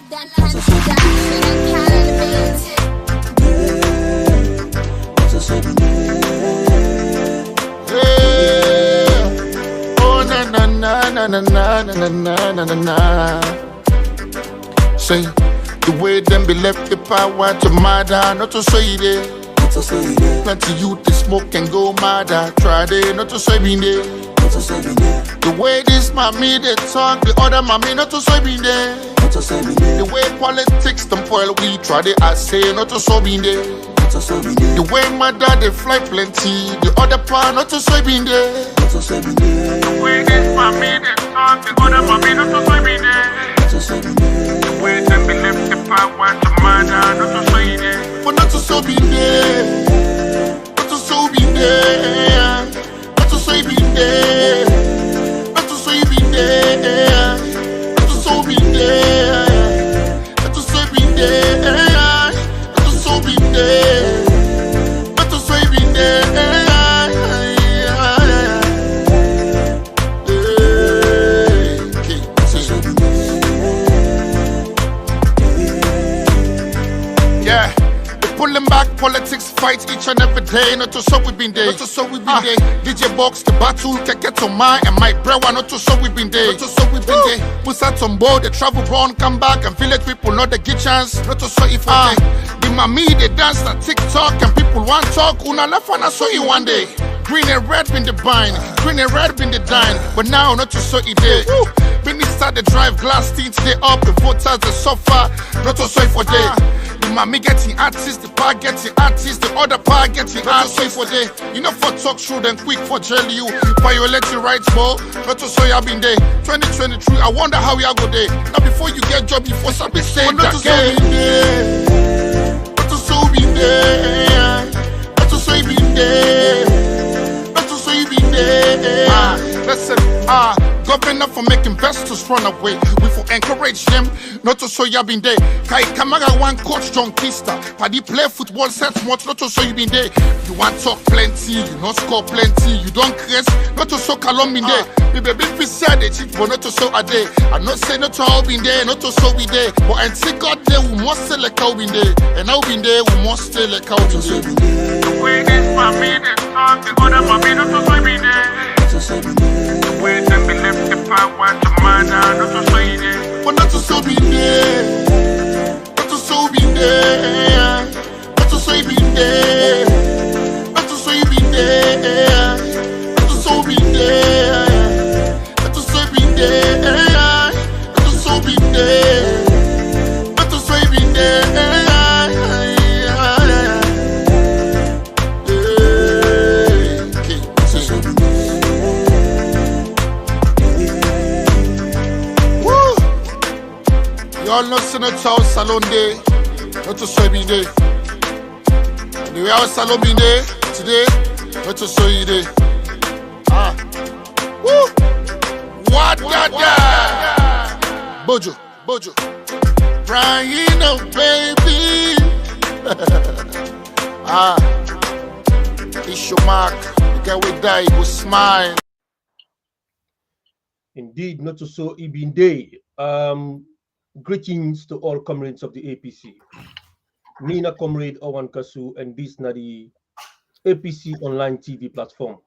Oh na na na na na na na na na na. Say the way them be left the power to murder, not to say it. Plenty youth they smoke and go mad. Try they not to say me there. The way this mommy they talk, the other mommy not to say me there. The way politics them spoil we try they I say not to say me there. The way my dad they fly plenty, the other part not to say me there. The way this mommy they talk, the other mommy not to say me there. The way them be left the power to murder, not to say there. But not to so be there. Not to so be there. Not to say be there. Not to say be there. Not to so be there. Not to say be there. Not to so be there. Not to say be there. Yeah, we're pulling back politics, fight each and every day. Not to so we been there. Not to so we been there. DJ box the battle can get on mine and my brewer. Not to so we been there. Not to so we been there. Put out on board, they travel run, come back and village people not the get chance. Not to so if the mommy they dance na TikTok and people want talk. Una left and I saw you one day. Green and red been the bind, green and red been the dine. But now not to so it day. When they start to drive glass teens, they up the voters they suffer. Not to so for day. The mommy getting artists, the pa getting artists, the other pa getting artists for day. You know for talk show then quick for jail you. Violate your rights, bro. Not to so you been there. 2023, I wonder how you go there. Now before you get job, before somebody say not to so be there. Not to so be there. Not to so be there. Not to so be there. Listen, governor for make investors run away. We for encourage them not to so you been there. Kai Kamara one coach John Kista. Paddy play football sets much not to so you been there. You want talk plenty, you not score plenty, you don't crest, not to so Kalom been there. The baby be said they cheat, but not to so a day. I not say not to all been there, not to so be there. But and see God there, we must stay like how been there. And now been there, we must stay like how been there. The way this mommy they talk, the other mommy not to so be there. The way them be left the power to murder, not to say there. But not to so be there. Not to so be there. Not to say be there. Not to say be there. Not to so be there. Not to say be there. Not to so be there. Not to say be there. Y'all know Senator Salon Day, not to say be day. The way our Salon be day today, not to say day. Woo! What that? Bojo, Bojo. Crying out, baby. It's your mark. The guy will die, he will smile. Indeed, not to so Ibn Day. Greetings to all comrades of the APC. Mina Comrade Owan Kasu, and this na the APC online TV platform,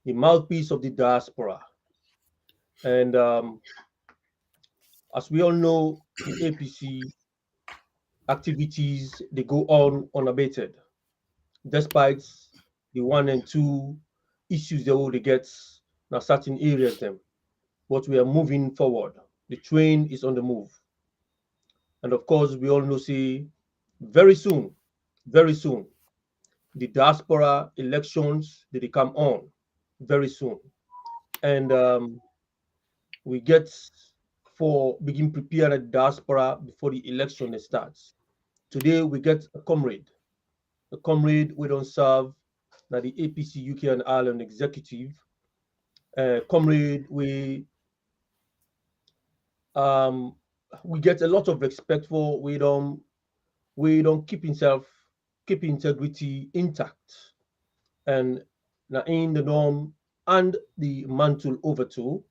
the mouthpiece of the diaspora. And as we all know, the APC activities, they go on unabated, despite the 1 and 2 issues they already get in certain areas them. But we are moving forward. The train is on the move. And of course, we all know, see, very soon, the diaspora elections, they come on very soon. And we get begin prepare the diaspora before the election starts. Today, we get a comrade we don't serve, now the APC UK and Ireland executive, comrade we get a lot of respect for. We don't keep integrity intact, and now in the norm and the mantle over to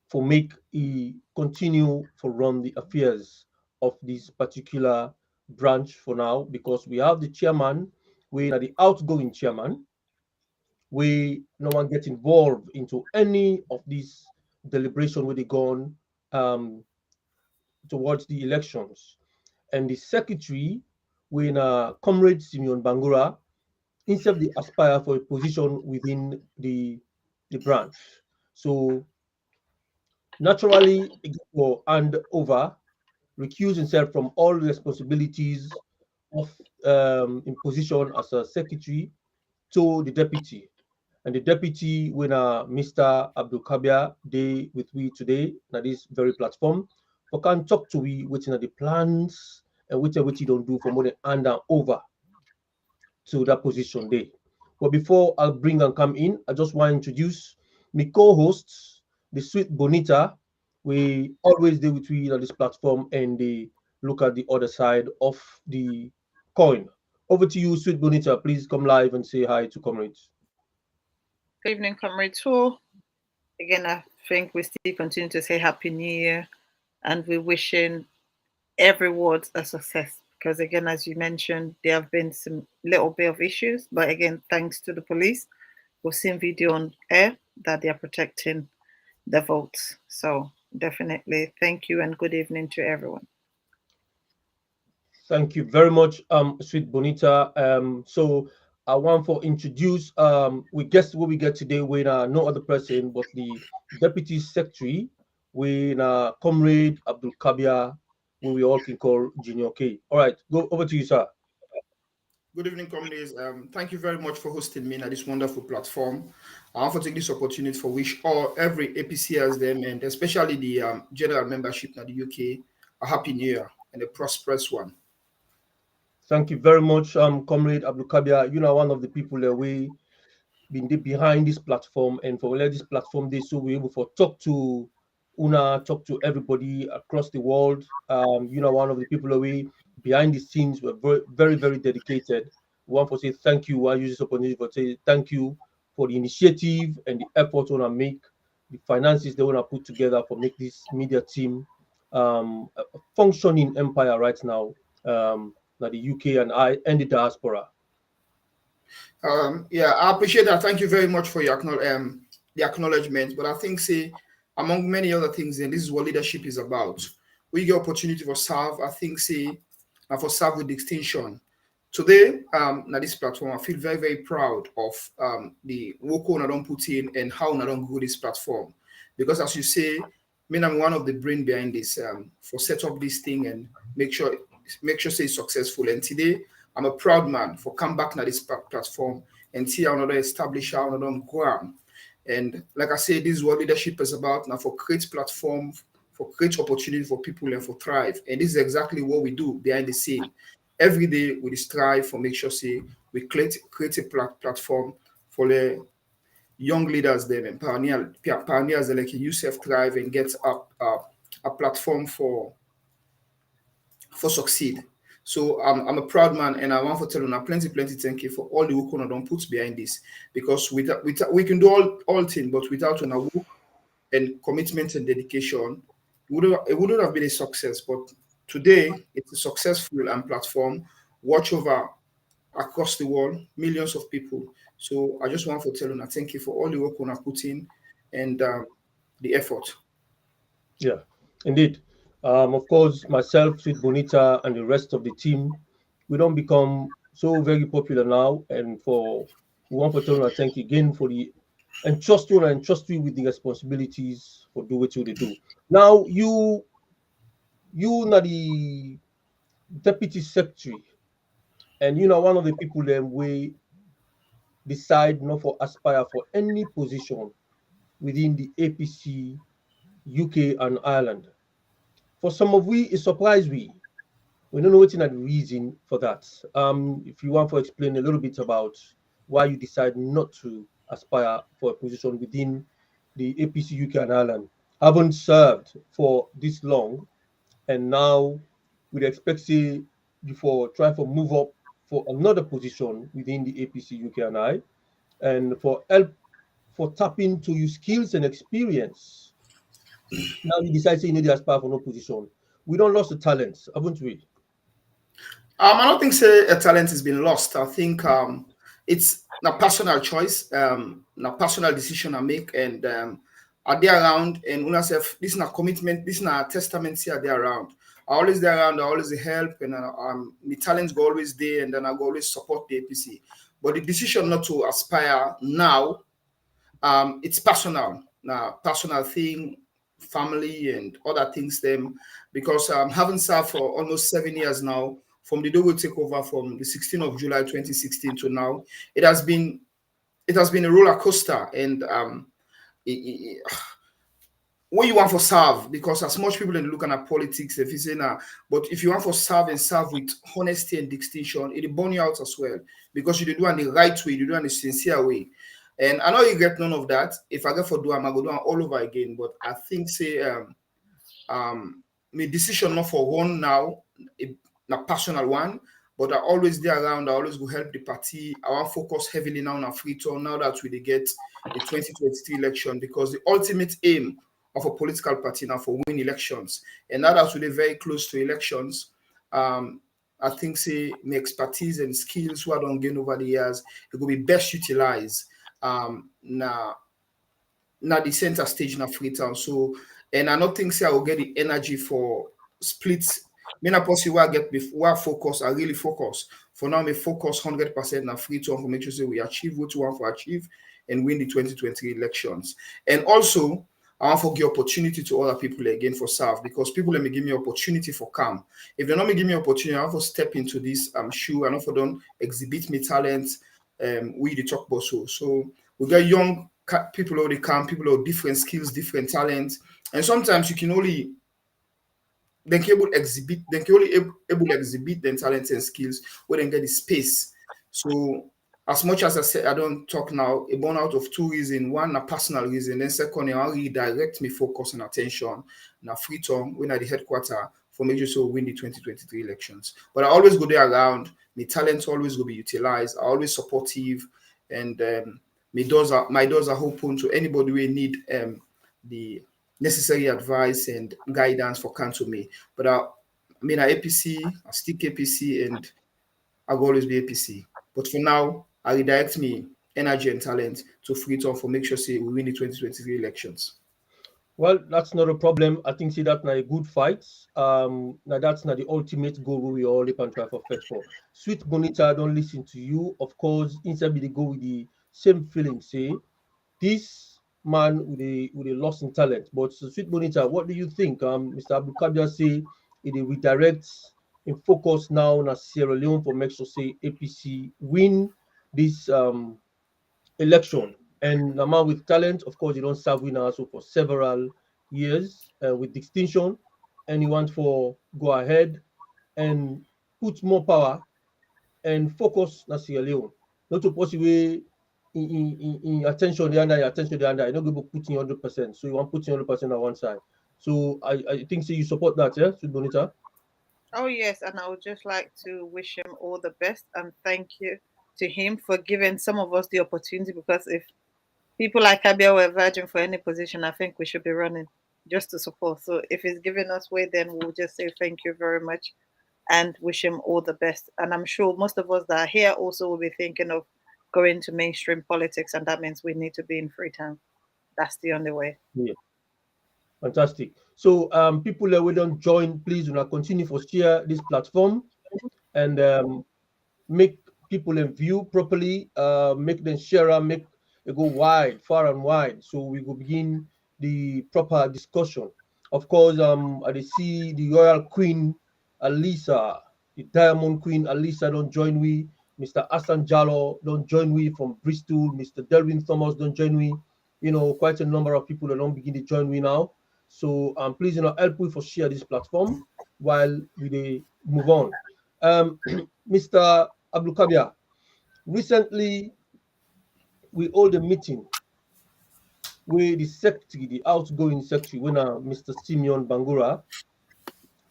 for make he continue for run the affairs of this particular branch for now, because we have the chairman, we are the outgoing chairman. We no one get involved into any of these deliberation where they gone um, towards the elections. And the secretary, when Comrade Simeon Bangura, instead they aspire for a position within the branch. So naturally, he will hand over, recuse himself from all responsibilities of in position as a secretary to the deputy. And the deputy, when Mr. Abdul Kabir, they with we today, at this very platform, for can talk to we waiting at the plans and which you don't do for more than hand over to that position there. But before I bring and come in, I just want to introduce my co-hosts, the sweet Bonita. We always do with we on this platform and they look at the other side of the coin. Over to you, sweet Bonita. Please come live and say hi to comrades. Good evening, comrades. So again, I think we still continue to say Happy New Year, and we're wishing every ward a success. Because again, as you mentioned, there have been some little bit of issues, but again, thanks to the police, we've seen video on air that they are protecting the votes. So definitely, thank you and good evening to everyone. Thank you very much, sweet Bonita. So I want to introduce we guess what we get today with no other person but the deputy secretary with comrade Abdul Kabir, who we all can call Junior K. All right, go over to you, sir. Good evening, comrades. Thank you very much for hosting me at this wonderful platform. I want to take this opportunity for wish every APC as them and especially the general membership in the UK a happy new year and a prosperous one. Thank you very much, comrade Abdul Kabir. You know, one of the people that we been behind this platform and for this platform this so we're able to talk to Una, talk to everybody across the world. You know, one of the people away behind the scenes were very, very, very dedicated. We want to say thank you. I use this opportunity to say thank you for the initiative and the effort want to make, the finances they want to put together for make this media team a functioning empire right now. Now the UK and the diaspora. Yeah, I appreciate that. Thank you very much for your the acknowledgement. But I think, say, among many other things, and this is what leadership is about. We get opportunity for serve. I think, say, and for serve with distinction. Today, now this platform, I feel very, very proud of the work I don't put in and how I don't grow this platform. Because as you say, I'm one of the brain behind this for set up this thing and make sure say it's successful. And today, I'm a proud man for come back now this platform and see how another establish how another grow. And like I said, this is what leadership is about now for create platform, for create opportunity for people and for thrive. And this is exactly what we do behind the scene. Every day we strive for make sure say we create a platform for the young leaders them and pioneers like Yusuf thrive and get up a platform for succeed. So I'm a proud man, and I want to tell you now plenty thank you for all the work on don't put behind this, because we can do all things, but without an work and commitment and dedication, it wouldn't have been a success. But today it's a successful and platform watch over across the world, millions of people. So I just want to tell you now thank you for all the work on put in and the effort. Yeah, indeed. Of course, myself, Sweet Bonita, and the rest of the team, we don't become so very popular now. And for we want to tell you thank you again for the entrust you with the responsibilities for do what you do. Now you are the deputy secretary, and you know one of the people that we decide not for aspire for any position within the APC, UK, and Ireland. For some of we, it surprised we. We don't know what's the reason for that. If you want to explain a little bit about why you decide not to aspire for a position within the APC UK and Ireland, haven't served for this long, and now we'd expect you for try to move up for another position within the APC UK and I, and for help for tapping to your skills and experience. Now you decide say you need to aspire for no position. we don't lost the talents, haven't we? I don't think say a talent has been lost. I think it's a personal choice, a personal decision I make, and are they around? And when I say this is a commitment, this is a testament. Here, they around. I always there around. I always help, and my talents go always there, and then I go always support the APC. But the decision not to aspire now, it's personal. Now, personal thing, family, and other things. Them because having served for almost 7 years now, from the day we take over from the 16th of July 2016 to now, it has been a roller coaster, and what you want for serve, because as much people in looking at politics, if you say now, but if you want for serve and serve with honesty and distinction, it'll burn you out as well, because you do it in the right way, you do it in a sincere way. And I know you get none of that. If I get for do I'm gonna do it all over again. But I think say my decision not for one now, a personal one, but I always there around. I always go help the party. I want focus heavily now on a free tour now that we get the 2023 election, because the ultimate aim of a political party now for win elections, and now that we're very close to elections, I think say my expertise and skills who I don't gain over the years, it will be best utilized now the center stage in Freetown. So, and I don't think say I will get the energy for splits. Me na possible I get before focus, I really focus. For now, me focus 100% na Freetown for make sure say we achieve what we want to achieve and win the 2023 elections. And also, I want to give opportunity to other people again for serve, because people let me give me opportunity for come. If they not me give me opportunity, I have to step into this shoe and also don't exhibit me talent. We the talk about so we got young people already come, people with different skills, different talents, and sometimes you can only they can only exhibit their talents and skills when they get the space. So as much as I said I don't talk now, a born out of two reasons. One, a personal reason, then second, I redirect me focus and attention now Freetown when at the headquarters for making sure win the 2023 elections. But I always go there around, my talents always will be utilized, I always supportive, and my doors are open to anybody who need the necessary advice and guidance for counsel me. But I mean, I APC, I stick APC, and I'll always be APC. But for now, I redirect me energy and talent to Freetown for make sure say we win the 2023 elections. Well, that's not a problem. I think see that now a good fight. Now that's not the ultimate goal we all live and try for fight for. Sweet Bonita, I don't listen to you. Of course, inside me they go with the same feeling. Say this man with a loss in talent. But so Sweet Bonita, what do you think? Mr. Abdul Kabir say it redirects in focus now on Sierra Leone for make sure say APC win this election. And a man with talent, of course, you don't serve winner also for several years with distinction, and you want for go ahead and put more power and focus na Sierra Leone. Not to possibly in attention the under, attention the under. You're not going to put in 100%. So you want to put in 100% on one side. So I think so you support that, yeah, Sweet Bonita? Oh yes, and I would just like to wish him all the best and thank you to him for giving some of us the opportunity, because if people like Abia were virgin for any position, I think we should be running just to support. So if he's giving us way, then we'll just say thank you very much and wish him all the best. And I'm sure most of us that are here also will be thinking of going to mainstream politics, and that means we need to be in Freetown. That's the only way. Yeah. Fantastic. So people that we don't join, please do not continue for share this platform and make people in view properly, make them share, make it go wide, far and wide. So we will begin the proper discussion. Of course, I see the Royal Queen Alisa, the Diamond Queen Alisa don't join we. Mr. Hassan Jallo don't join we from Bristol. Mr. Delvin Thomas don't join we. You know, quite a number of people that don't begin to join me now. So please, help me for share this platform while we move on. Mr. Abdul Kabir, recently we hold a meeting where the secretary, the outgoing secretary, when Mr. Simeon Bangura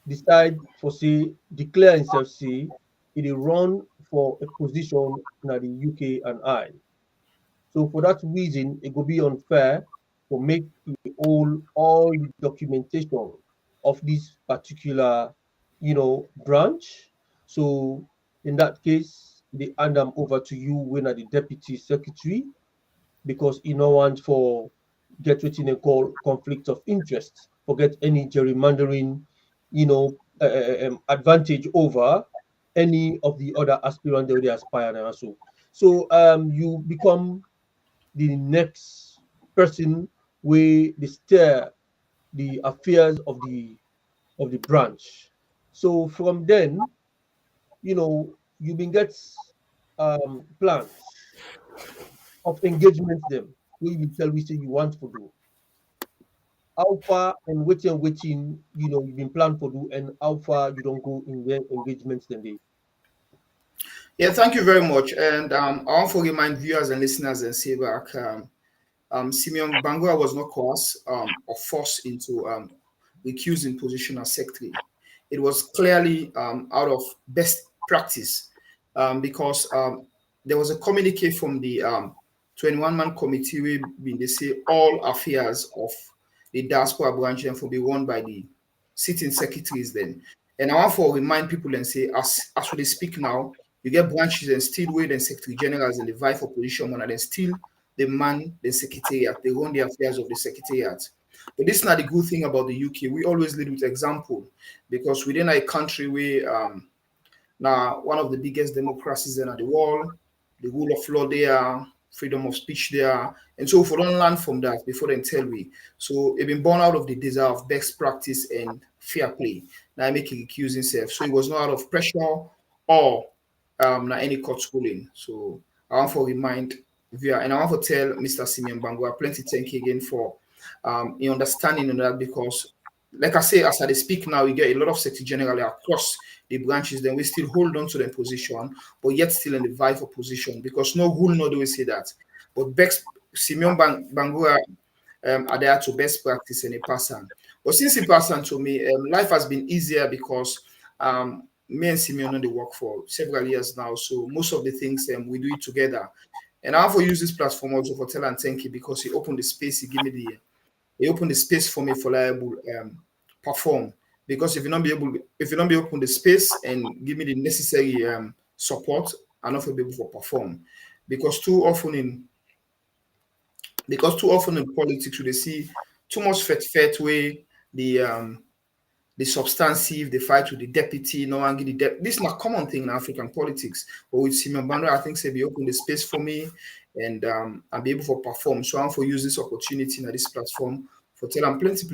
decide for say declare himself say he run for a position in the UK and I. So for that reason, it will be unfair to make all the documentation of this particular, branch. So in that case, they hand them over to you when are the deputy secretary, because you know want for get what they call conflict of interest, forget any gerrymandering, advantage over any of the other aspirants that they aspire now. So you become the next person where they steer the affairs of the branch. So from then, you been get plans of engagement them where you tell we say you want to do. How far and waiting, you've been planned for do, and how far you don't go in their engagements then they. Yeah, thank you very much. And I want to remind viewers and listeners and say back, Simeon Bangura was not coerced or forced into recusing position as secretary. It was clearly out of best practice because there was a communique from the 21-man committee where they say all affairs of the diaspora branch and will be run by the sitting secretaries then. And I want to remind people and say, as we speak now, you get branches and still wait and secretary generals and the vie for position one and then still they man the secretariat, they run the affairs of the secretariat. But this is not the good thing about the UK. We always lead with example because within a country where now one of the biggest democracies in the world, the rule of law there, freedom of speech there. And so if we don't learn from that before then tell we. So it been born out of the desire of best practice and fair play. Now I make it accuse himself. So it was not out of pressure or not any court schooling. So I want to remind via and I want to tell Mr. Simeon Bangura plenty thank you again for your understanding on that because like I say, as I speak now, we get a lot of secretary general across the branches, then we still hold on to their position, but yet still in the vie for position because no rule nor do we say that. But Simeon Bangura are there to best practice in a person. But since he passed on to me, life has been easier because me and Simeon know they work for several years now. So most of the things we do it together. And I have to use this platform also for tell and thank you because he opened the space, he opened the space for me for liable perform. Because if you don't be open the space and give me the necessary support, I'm not be able to perform. Because too often in politics, they see too much fet way the substantive, the fight with the deputy, no one get the this is not a common thing in African politics. But with Simon Bando, I think say be open the space for me and I'll be able to perform. So I'm for use this opportunity in this platform for tell them plenty.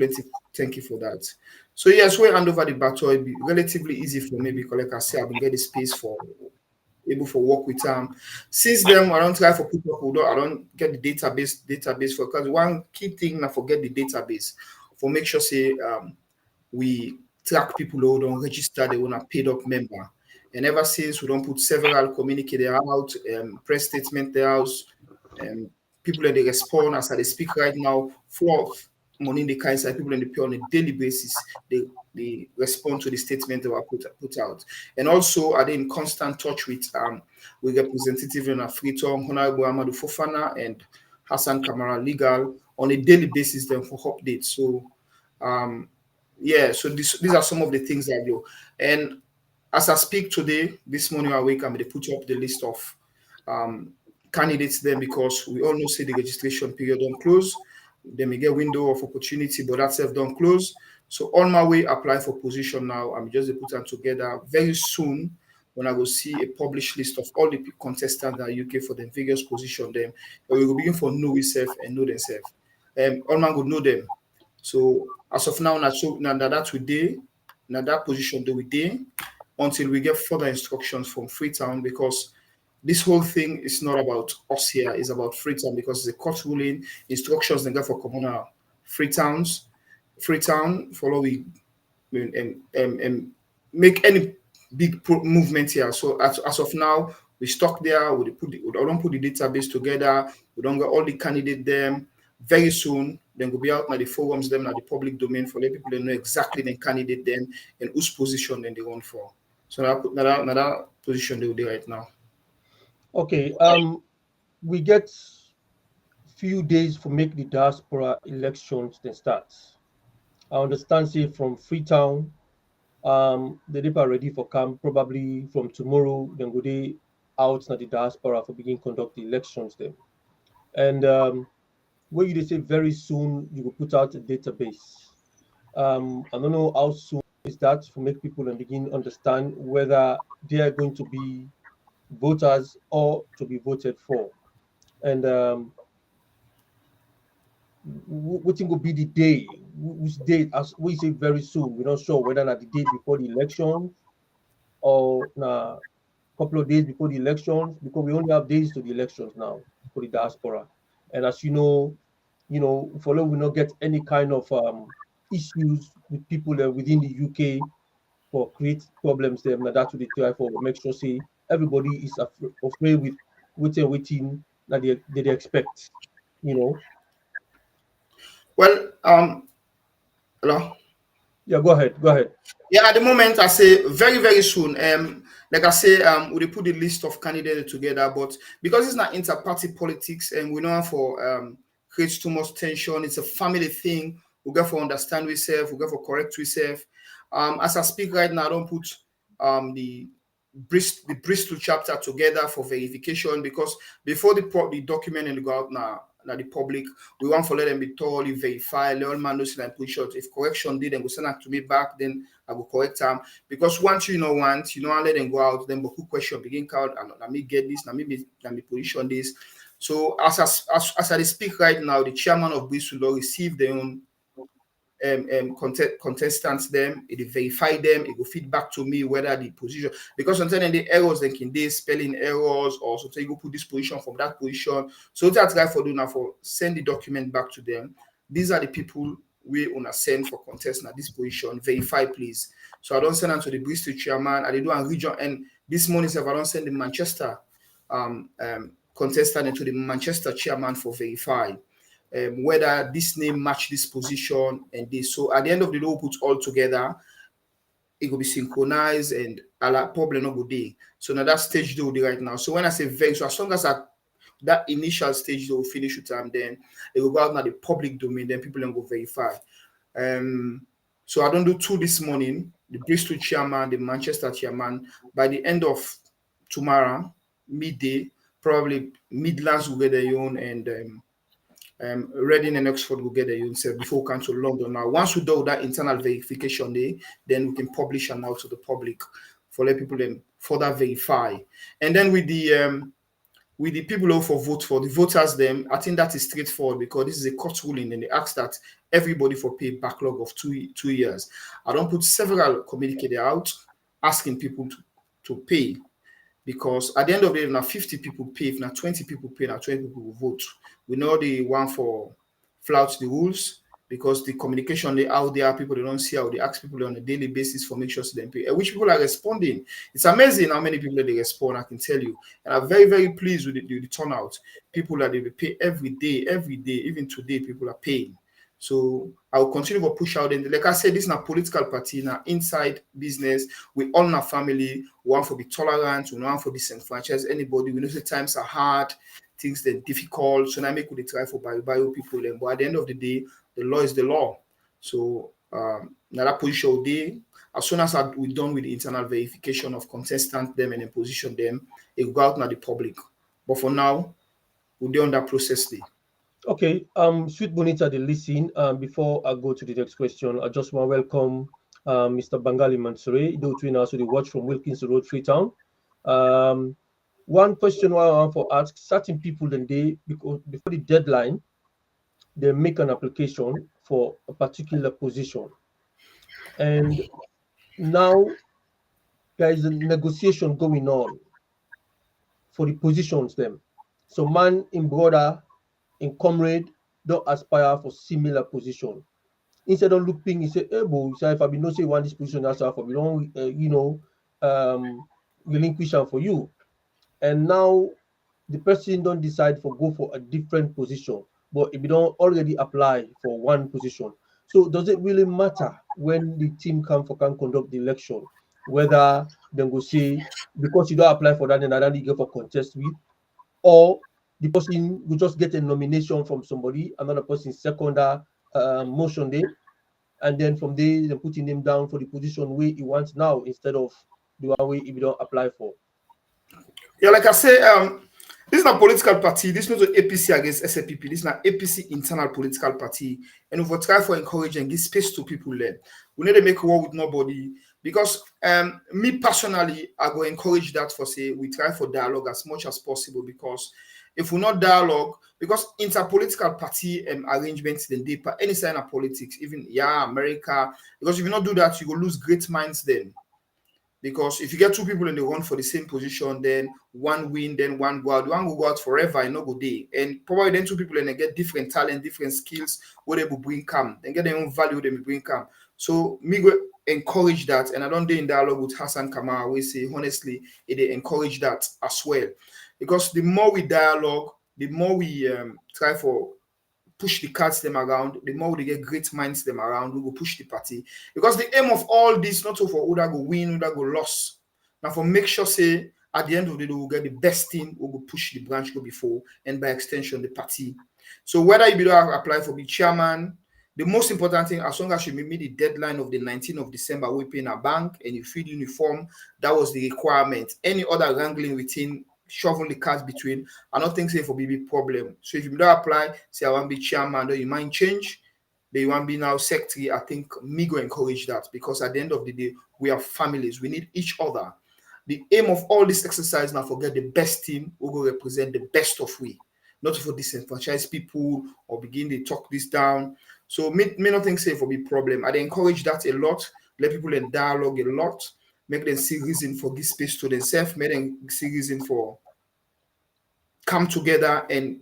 Thank you for that. So yes, we hand over the baton. It'll be relatively easy for me because like I said, I've been getting space for able for work with since then I don't try for people who I don't get the database for because one key thing I forget the database for make sure say we track people who don't register they want a paid up member. And ever since we don't put several communicate out, press statement there out, people that they respond as I speak right now, full of money in the kind of people in the pay on a daily basis, they respond to the statement that were put out. And also are they in constant touch with representative in Afriton, Honorable Amadou Fofana and Hassan Kamara Legal on a daily basis then for updates. So yeah, so these are some of the things I do. And as I speak today, this morning I wake up, they put up the list of candidates then because we all know say the registration period don't close. They may get window of opportunity, but that self don't close. So on my way, apply for position now. I'm just put them together very soon when I will see a published list of all the contestants that are UK for the various position them. And we will begin for know ourselves and know themselves. All man would know them. So as of now, now that position that we did until we get further instructions from Freetown because this whole thing is not about us here, it's about Freetown because it's a court ruling, instructions they get for communal Freetown follow we and make any big movement here. So as of now, we stuck there, we don't put the database together, we don't get all the candidates there. Very soon, then we'll be out now the forums, them now the public domain for let people know exactly the candidate them and whose position then they run for. So that position they will do right now. Okay, we get few days for make the diaspora elections then starts. I understand, say, from Freetown, the people are ready for camp probably from tomorrow. Then go they out na the diaspora for begin conduct the elections then. And where you they say very soon you will put out a database. I don't know how soon is that for make people and begin understand whether they are going to be voters or to be voted for. And what will be the day? Which date? As we say very soon, we're not sure whether not the day before the election or na couple of days before the elections, because we only have days to the elections now for the diaspora. And as you know, follow will not get any kind of issues with people within the UK for create problems there. Now that will try for make sure say everybody is afraid with waiting that they expect, you know. Well, hello. Yeah, go ahead, go ahead. Yeah, at the moment, I say very, very soon. Like I say, we put the list of candidates together, but because it's not inter-party politics and we know for creates too much tension, it's a family thing. We got for understand ourselves, we got for correct ourselves. As I speak right now, I don't put the Bristol chapter together for verification because before the document and go out now the public, we want to let them be thoroughly verified. Let all man know and push out. If correction did, then go send that to me back, then I will correct them. Because once you know, I let them go out, then who question begin count and let me get this, let me position this. So as I speak right now, the chairman of Bristol will receive their own contestants them, it verify them, it will feed back to me whether the position, because sometimes the errors they can they spelling errors or sometimes you go put this position from that position. So that's guy for do now for send the document back to them. These are the people we wanna send for contest at this position. Verify please. So I don't send them to the Bristol chairman, I do a region, and this morning if I don't send the Manchester contestant into the Manchester chairman for verify. Whether this name match this position and this. So at the end of the day, we'll put all together. It will be synchronized and a lot problem not good day. So now that stage they will do right now. So when I say very, so as long as that initial stage they will finish with time, then it will go out now the public domain. Then people then go verify. So I don't do two this morning. The Bristol chairman, the Manchester chairman. By the end of tomorrow, midday, probably Midlands will get their own and. Reading and Oxford will get their own self before we come to London. Now, once we do that internal verification day, then we can publish and out to the public for let people then further verify. And then with the people who for vote for the voters, them I think that is straightforward because this is a court ruling and they ask that everybody for pay backlog of 2 years. I don't put several communicated out asking people to pay. Because at the end of the day, now 50 people pay, if now 20 people pay, now 20 people will vote. We know the one for flout the rules because the communication they out there, people they don't see how they ask people on a daily basis for make sure they pay. And which people are responding. It's amazing how many people they respond, I can tell you. And I'm very, very pleased with the turnout. People that they pay every day, even today, people are paying. So I will continue to push out. And like I said, this is not political party, now inside business. We all our family. We want to be tolerant. We want to disenfranchise anybody. We know the times are hard, things that are difficult. So now make we try for bio people. But at the end of the day, the law is the law. So now that position day, as soon as we're done with the internal verification of contestants, them and then position them, it will go out now the public. But for now, we're doing that process day. Okay, Sweet Bonita, the listen. Before I go to the next question, I just want to welcome Mr. Bangali Mansouri, those who also the watch from Wilkins Road, Freetown. One question I want to ask: certain people, then because before the deadline, they make an application for a particular position, and now there is a negotiation going on for the positions. Them, so man in brother in comrade don't aspire for similar position. Instead of looking, he say, hey, boy, if I be no say one this position, that's how we don't, relinquish them for you. And now the person don't decide for go for a different position, but if you don't already apply for one position. So does it really matter when the team can conduct the election, whether they go say, because you don't apply for that, and I don't get for contest with, or the person will just get a nomination from somebody, another person second motion day, and then from there they're putting him down for the position where he wants now instead of the one way he don't apply for. Yeah, like I say, this is not a political party. This is not an APC against SLPP. This is not APC internal political party. And we will try for encourage and give space to people there. We need to make war with nobody. Because me personally, I go encourage that for say we try for dialogue as much as possible. Because if we not dialogue, because interpolitical party arrangements then they any sign of politics, even America. Because if you not do that, you will lose great minds then. Because if you get two people in the run for the same position, then one win, then one go out. One will go out forever and no go day. And probably then two people and they get different talent, different skills, where they will bring come. Then get their own value, they will bring come. So me go encourage that. And I don't do in dialogue with Hassan Kamara, we say honestly, they encourage that as well. Because the more we dialogue, the more we try for push the cards them around, the more we get great minds them around, we will push the party. Because the aim of all this, not for who that go win, who that go loss. Now for make sure say at the end of the day, we'll get the best team, we will push the branch go before, and by extension the party. So whether you don't apply for the chairman, the most important thing, as long as you meet the deadline of the 19th of December, we pay in a bank and you fill uniform, that was the requirement. Any other wrangling within shoveling the cards between, I don't think say for big problem. So if you don't apply, say I want to be chairman, do you mind change? Do you want to be now secretary? I think me go encourage that, because at the end of the day, we are families. We need each other. The aim of all this exercise now forget the best team who will represent the best of we, not for disenfranchised people or begin to talk this down. So me not think say for big problem. I encourage that a lot. Let people in dialogue a lot. Make them see reason for give space to themselves, make them see reason for come together and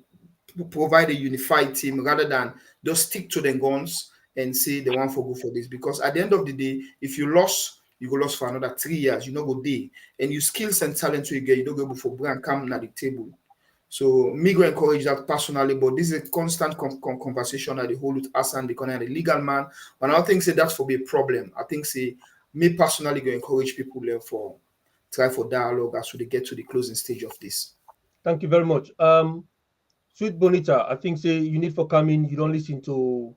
provide a unified team rather than just stick to their guns and say they want for go for this. Because at the end of the day, if you lost, you go lost for another 3 years, you know go day. And your skills and talent you get, you don't go for brand come at the table. So me go encourage that personally, but this is a constant conversation at the whole with us and the legal man. But I don't think say that's for be a problem. I think say me personally go encourage people there for try for dialogue as we get to the closing stage of this. Thank you very much. Sweet Bonita, I think say you need for coming, you don't listen to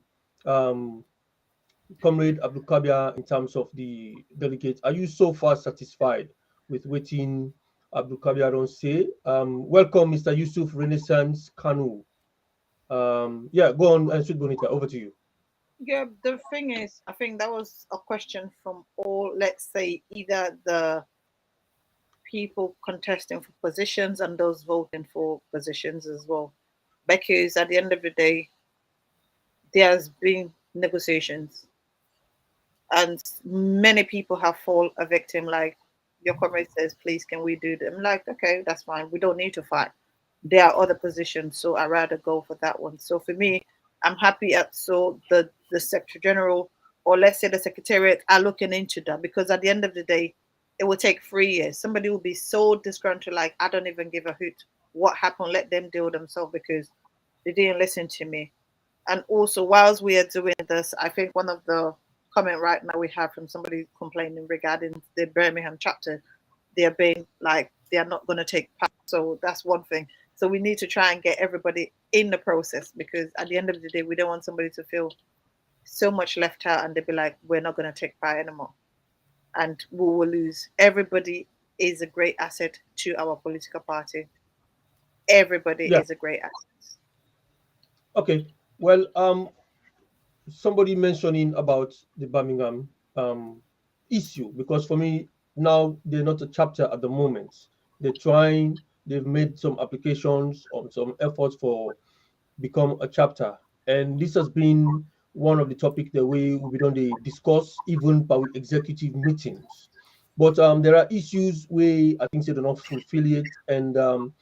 Comrade Abdul Kabir in terms of the delegates. Are you so far satisfied with waiting Abdul Kabir don't say? Welcome, Mr. Yusuf Renaissance Kanu. Yeah, go on, Sweet Bonita, over to you. Yeah, the thing is, I think that was a question from all, let's say, either the people contesting for positions and those voting for positions as well. Because at the end of the day, there's been negotiations. And many people have fallen a victim, like your comrade says, please, can we do them? Like, okay, that's fine. We don't need to fight. There are other positions, so I'd rather go for that one. So for me, I'm happy at the Secretary General, or let's say the Secretariat, are looking into that, because at the end of the day, it will take 3 years. Somebody will be so disgruntled, like, I don't even give a hoot what happened. Let them deal themselves because they didn't listen to me. And also, whilst we are doing this, I think one of the comment right now we have from somebody complaining regarding the Birmingham chapter, they're being like, they are not going to take part. So that's one thing. So we need to try and get everybody in the process, because at the end of the day, we don't want somebody to feel so much left out and they'll be like, we're not going to take part anymore. And we will lose. Everybody is a great asset to our political party. Everybody is a great asset. Okay. Well, somebody mentioning about the Birmingham issue, because for me, now they're not a chapter at the moment. They're trying, they've made some applications on some efforts for become a chapter. And this has been one of the topics that we don't discuss even by executive meetings. But there are issues where I think they do not fulfill it, and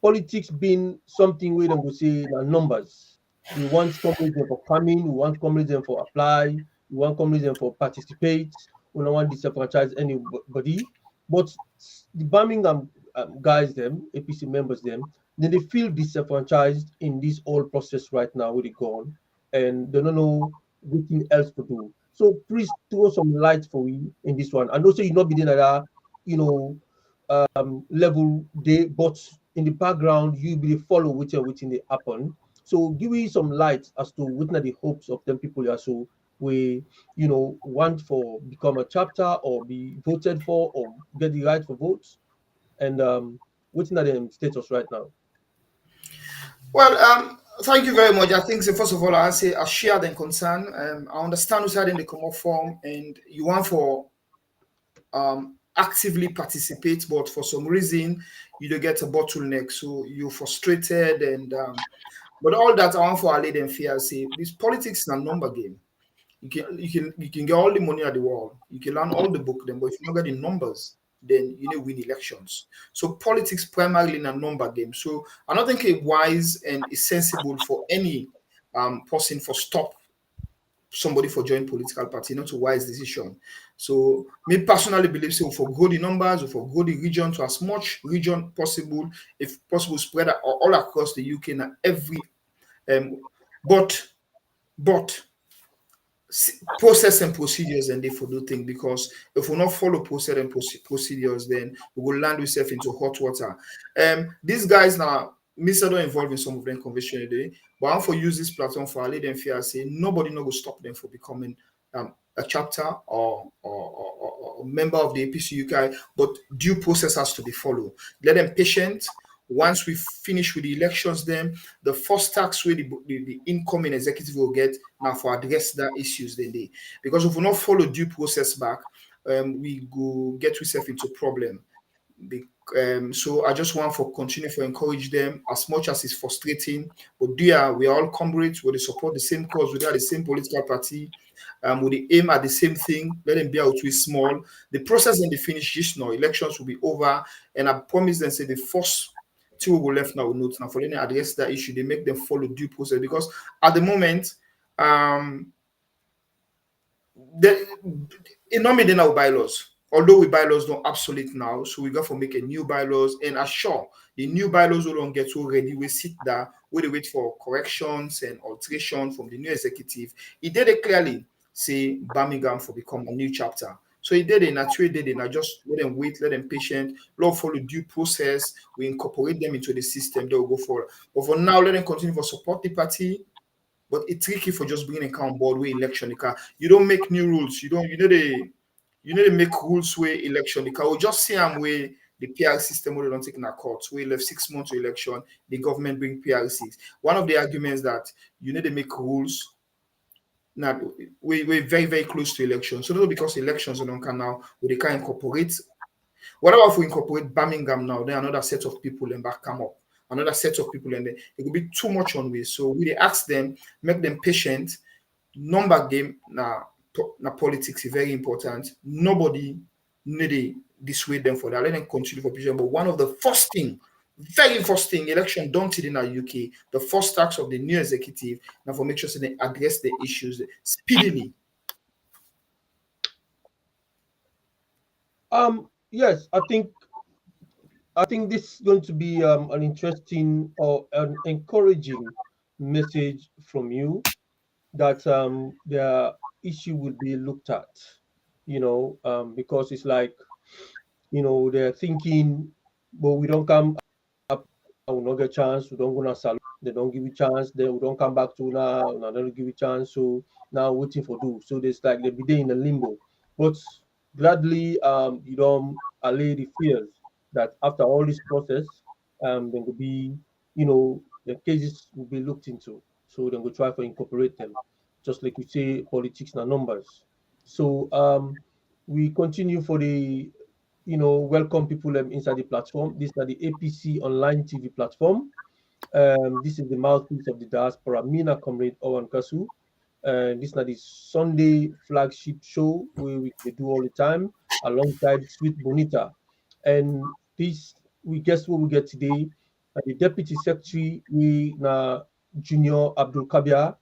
politics being something where they will say numbers. We want companies for coming, we want companies for apply, we want companies for participate, we don't want to disenfranchise anybody. But the Birmingham guys, them, APC members, them, then they feel disenfranchised in this whole process right now with the gone, and they don't know anything else to do. So please throw some light for me in this one. And also you not be doing that, level day, but in the background you be follow waiting they happen. So give me some light as to what are the hopes of them people here, so we, want for become a chapter or be voted for or get the right for votes, and what's not the status right now? Well, thank you very much. I think, so first of all, I say I share the concern. I understand who's in the common form, and you want for actively participate, but for some reason you don't get a bottleneck, so you're frustrated, and but all that I want for our lady and fear say this politics is a number game. You can get all the money at the world, you can learn all the book, then but if you don't get the numbers, then you need win elections. So politics primarily in a number game. So I don't think it's wise and it's sensible for any person for stop somebody for join political party, not a wise decision. So me personally believe so for grow the numbers or for grow the region to as much region possible, if possible, spread out all across the UK and every um but but process and procedures and they for do thing, because if we not follow process and procedures, then we will land ourselves into hot water. These guys now, Mr. don't involved in some of them convention today, but I'm for use this platform for lead them fear say nobody no go stop them for becoming a chapter or member of the APC UK, but due process has to be followed. Let them patient. Once we finish with the elections, then the first tax where the incoming executive will get now for address that issues then they, because if we not follow due process back, we go get ourselves into problem. So I just want for continue to encourage them as much as it's frustrating. But dear, we are all comrades, we support the same cause, we are the same political party, we aim at the same thing. Let them be out with small. The process and the finish just now, elections will be over, and I promise them say the first two will left now will note now for them to address that issue. They make them follow due process, because at the moment, the normally then our bylaws. Although we bylaws don't obsolete now, so we got to make a new bylaws and assure the new bylaws will don't get so ready. We sit there, we wait for corrections and alteration from the new executive. He did it clearly, say Birmingham for become a new chapter. So he did it, naturally did it. Now just let them wait, let them patient, law follow due process. We incorporate them into the system, they will go for it. But for now, let them continue for support the party. But it's tricky for just bringing account board with election. Because you don't make new rules. You need to make rules where election. Because we just see them where the PR system where they don't take in a court. We left 6 months to election, the government bring PRCs. One of the arguments that you need to make rules. Now we're very, very close to election. So not because elections don't come now, we can incorporate. What about if we incorporate Birmingham now? Then another set of people and back come up. Another set of people, and then it will be too much on way. So we ask them, make them patient. Number game now politics is very important. Nobody need to dissuade them for that. Let them continue for patient. But one of the first thing, very first thing, election done in our UK, the first task of the new executive now for make sure so they address the issues speedily. Yes, I think this is going to be an interesting or an encouraging message from you that the issue will be looked at, because it's like, they're thinking, well, we don't come up, we will not get chance, we don't go to salute, they don't give you chance, then we don't come back to now, they don't give you chance, so now waiting for do. So there's like they'll be there in a limbo. But gladly, you don't allay the fears that after all this process, there will be, the cases will be looked into. So then we'll try to incorporate them, just like we say, politics and numbers. So we continue for the, welcome people inside the platform. This is the APC online TV platform. This is the mouthpiece of the diaspora, Mina Comrade Owen Kasu. This is the Sunday flagship show where we do all the time alongside Sweet Bonita. And this, we guess what we get today. The Deputy Secretary, we na Junior Abdul Kabir,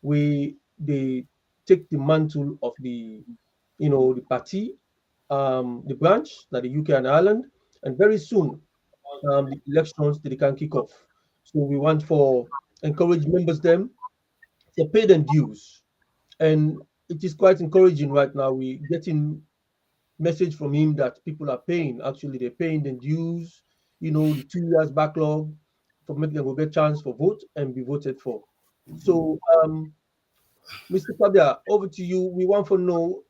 we they take the mantle of the, the party, the branch, that the UK and Ireland, and very soon the elections they can kick off. So we want for encourage members them to pay them dues, and it is quite encouraging right now. We getting message from him that people are paying. Actually, they're paying the dues. The 2 years backlog for making them go get chance for vote and be voted for. So Mr. Fabia, over to you. We want to know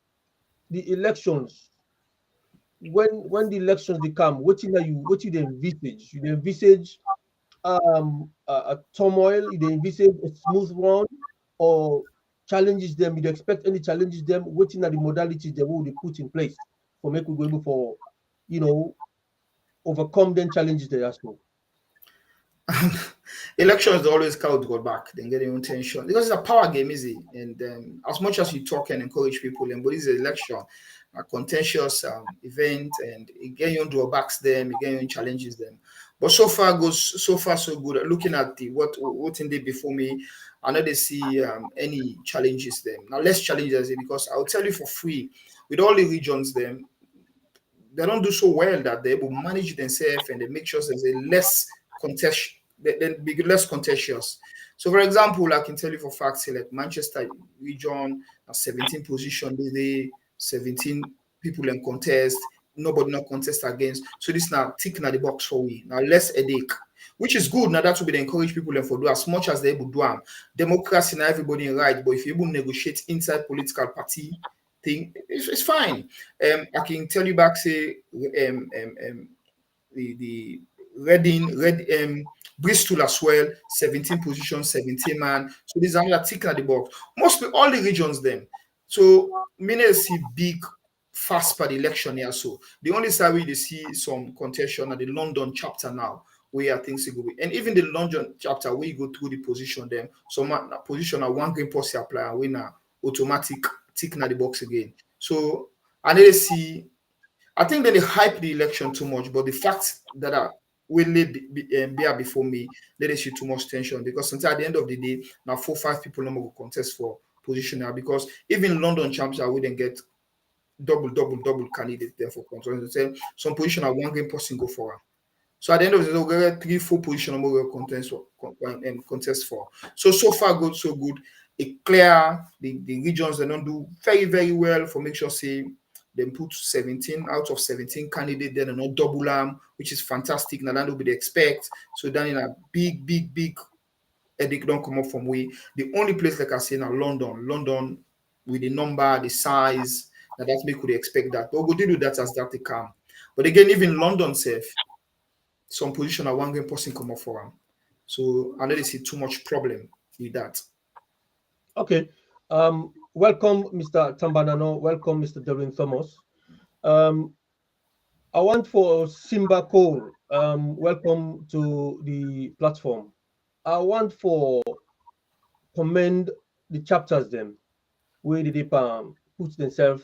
the elections. When the elections they come, what you envisage? You dey envisage a turmoil, you dey envisage a smooth run, or challenges them, you dey expect any challenges them, what are the modalities that we will put in place for make we go able for, overcome them challenges they ask for. Elections always count go back, then get your own tension because it's a power game, is it? And as much as you talk and encourage people, and but it's an election, a contentious event, and again you drawbacks them, again you challenges them. But so far so good. Looking at the what in there before me, I know they see any challenges them. Now less challenges because I'll tell you for free, with all the regions them, they don't do so well that they will manage themselves and they make sure there's a less contest, then be less contentious. So, for example, I can tell you for facts, like Manchester region, 17 position, they 17 people in contest, nobody not contest against. So this now ticking at the box for we. Now less headache, which is good. Now that will be the encourage people and for do as much as they able do. Democracy now everybody in right, but if you able negotiate inside political party thing, it's fine. I can tell you back say the Reading, Bristol as well, 17 position, 17 man. So these are another tick at the box. Mostly all the regions then. So many see big fast per the election here. So the only side we see some contention at the London chapter now, where things go. And even the London chapter, where you go through the position them, some position at one green policy apply and win automatic tick at the box again. So I need to see. I think that they hype the election too much, but the facts that are will be before me, let us see too much tension because until at the end of the day, now 4-5 people no more contest for position now because even London chapter wouldn't get double candidate there for contest. Some position at one game person go for. So at the end of the day, we'll get 3-4 position more contest for. So far good, so good. It clear the regions they don't do very, very well for make sure say then put 17 out of 17 candidates then and not double arm, which is fantastic. Now that will be the expect. So then in a big headache don't come up from way. The only place like I say now London with the number, the size, now that's me could expect that. But we'll do that as that they come. But again, even London safe, some position at one game person come up for them. So I know they see too much problem with that. Okay. Welcome, Mr. Tambanano. Welcome, Mr. Devlin Thomas. I want for Simba Cole. Welcome to the platform. I want for commend the chapters them where they put themselves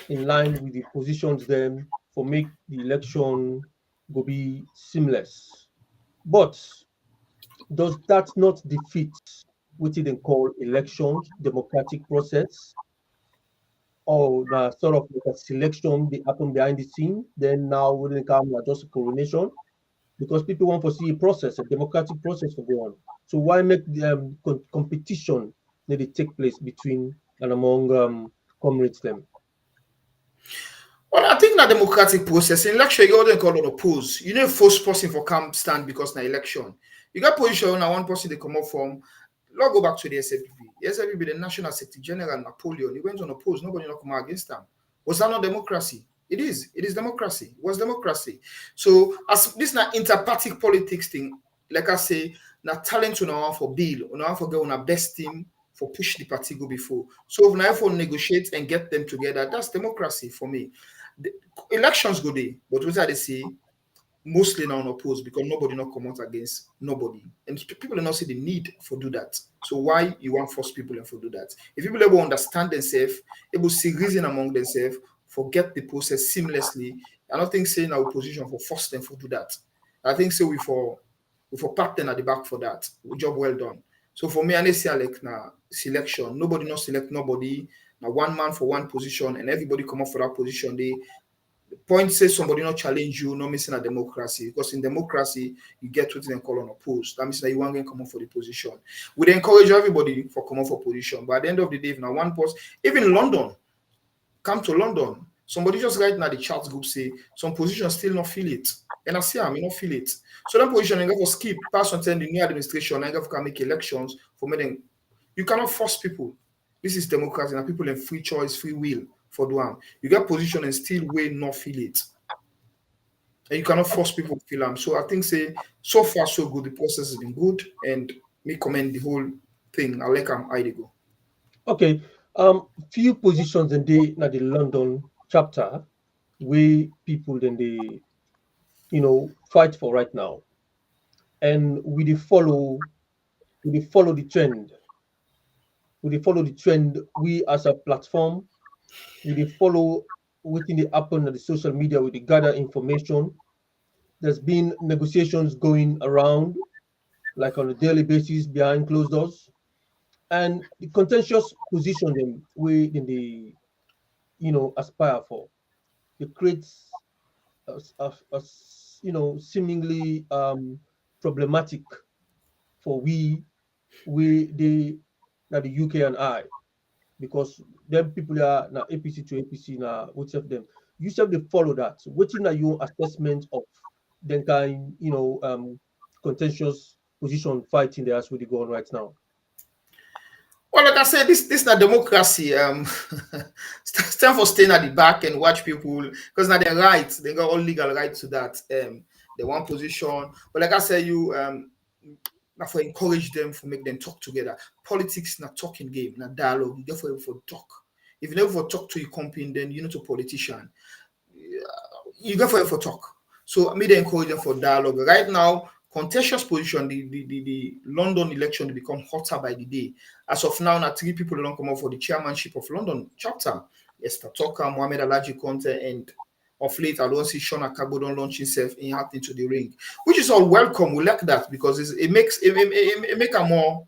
in line with the positions them for make the election go be seamless. But does that not defeat what they call elections, democratic process, or the sort of like a selection they happen behind the scene? Then now we will come just a coronation because people want to see a process, a democratic process to go on. So why make the competition that they take place between and among comrades them? Well, I think that democratic process in election you already call it oppose. You know, first person for come stand because na election. You got position now one person they come up from. Let's go back to the SFPP. The SFPP, the National Secretary General Napoleon, he went on oppose. Nobody not come against them. Was that not democracy? It is. It is democracy. It was democracy. So as this not inter-party politics thing, like I say, now talent on our for bill, on our for get on our best team for push the party go before. So if now for negotiate and get them together, that's democracy for me. The elections go there, but what I say, mostly now unopposed because nobody not come out against nobody. And people do not see the need for do that. So why you want force people and for do that? If people able understand themselves, able see reason among themselves, forget the process seamlessly, I don't think saying our position for force them for do that. I think so we for pat them at the back for that. Job well done. So for me, I say like na selection. Nobody not select nobody. Now one man for one position and everybody come up for that position. The point says somebody not challenge you, not missing a democracy. Because in democracy, you get what they call on oppose. That means that you want to come up for the position. We encourage everybody for come up for position. But at the end of the day, if now one post, even in London, come to London. Somebody just right now the chat group say some positions still not feel it. And I see I not feel it. So that position you go for skip, pass on the new administration, and you go for make elections for me. Then you cannot force people. This is democracy, and people in free choice, free will for the one. You get position and still way not feel it. And you cannot force people to feel them. So I think say so far so good. The process has been good, and me commend the whole thing. I like I they go. Okay. Few positions in the London chapter where people then they fight for right now. And we follow the trend. We follow the trend. We as a platform, we follow within the happen on the social media, we gather information. There's been negotiations going around like on a daily basis behind closed doors. And the contentious position them we in the aspire for. It creates a seemingly problematic for the UK and I, because them people are now APC to APC now which of them you have to follow that. So what's in your assessment of then kind contentious position fighting there as we go on right now? Well, like I said, this not democracy. Stand for staying at the back and watch people because now they're right. They got all legal right to that. They want position. But like I said, you not for encourage them, for make them talk together. Politics not talking game, not dialogue. You get for talk. If you never talk to your company, then you're not a politician. You get for talk. So I made encourage them for dialogue. Right now, contentious position, the London election they become hotter by the day. As of now, 3 people don't come up for the chairmanship of London chapter. Esther Tucker, Mohamed Alaji Conte, and of late, I don't see Sean Akago don't launch himself in out into the ring, which is all welcome. We like that because it makes it make a more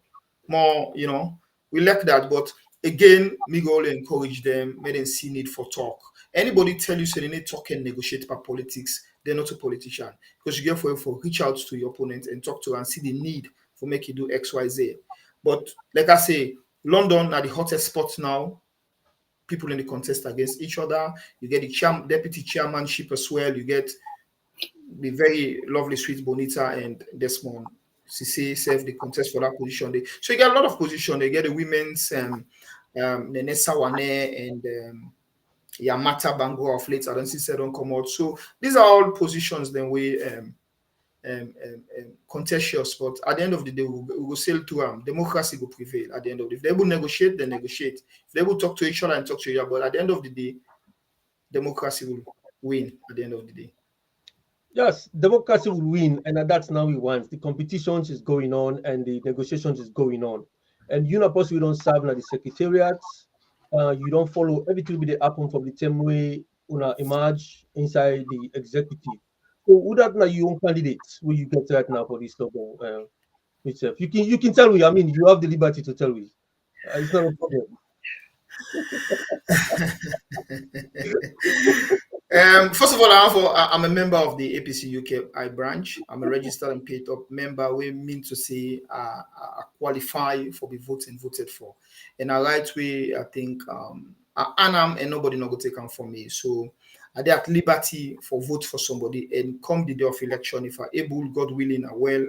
we like that. But again, me go only encourage them, make them see need for talk. Anybody tell you say they need talk and negotiate about politics, they're not a politician, because you get for reach out to your opponent and talk to her and see the need for make you do X, Y, Z. But like I say, London are the hottest spot now. People in the contest against each other. You get the deputy chairmanship as well. You get the very lovely sweet Bonita and Desmond Cisse serve the contest for that position. So you get a lot of position. They get the women's Nenessa Wane and Yamata Bango of late. I don't see said don't come out. So these are all positions then we contentious, but at the end of the day, we will sail to democracy will prevail. At the end of the day, if they will negotiate, then negotiate. If they will talk to each other and talk to each other, but at the end of the day, democracy will win. At the end of the day, yes, democracy will win, and that's now we want. The competitions is going on, and the negotiations is going on, and you know, possibly don't serve at the secretariats. You don't follow everything will be happen from the same way una emerge inside the executive. So would that now your own candidates will you get right now for this logo itself? You can tell me. I mean, you have the liberty to tell me. It's not a problem. First of all, I'm a member of the APC UKI branch. I'm a registered and paid up member. We mean to say I qualify for be voted for. And I right way, I think and nobody not go take them from me. So I at liberty for vote for somebody, and come the day of election, if I able, God willing, I well,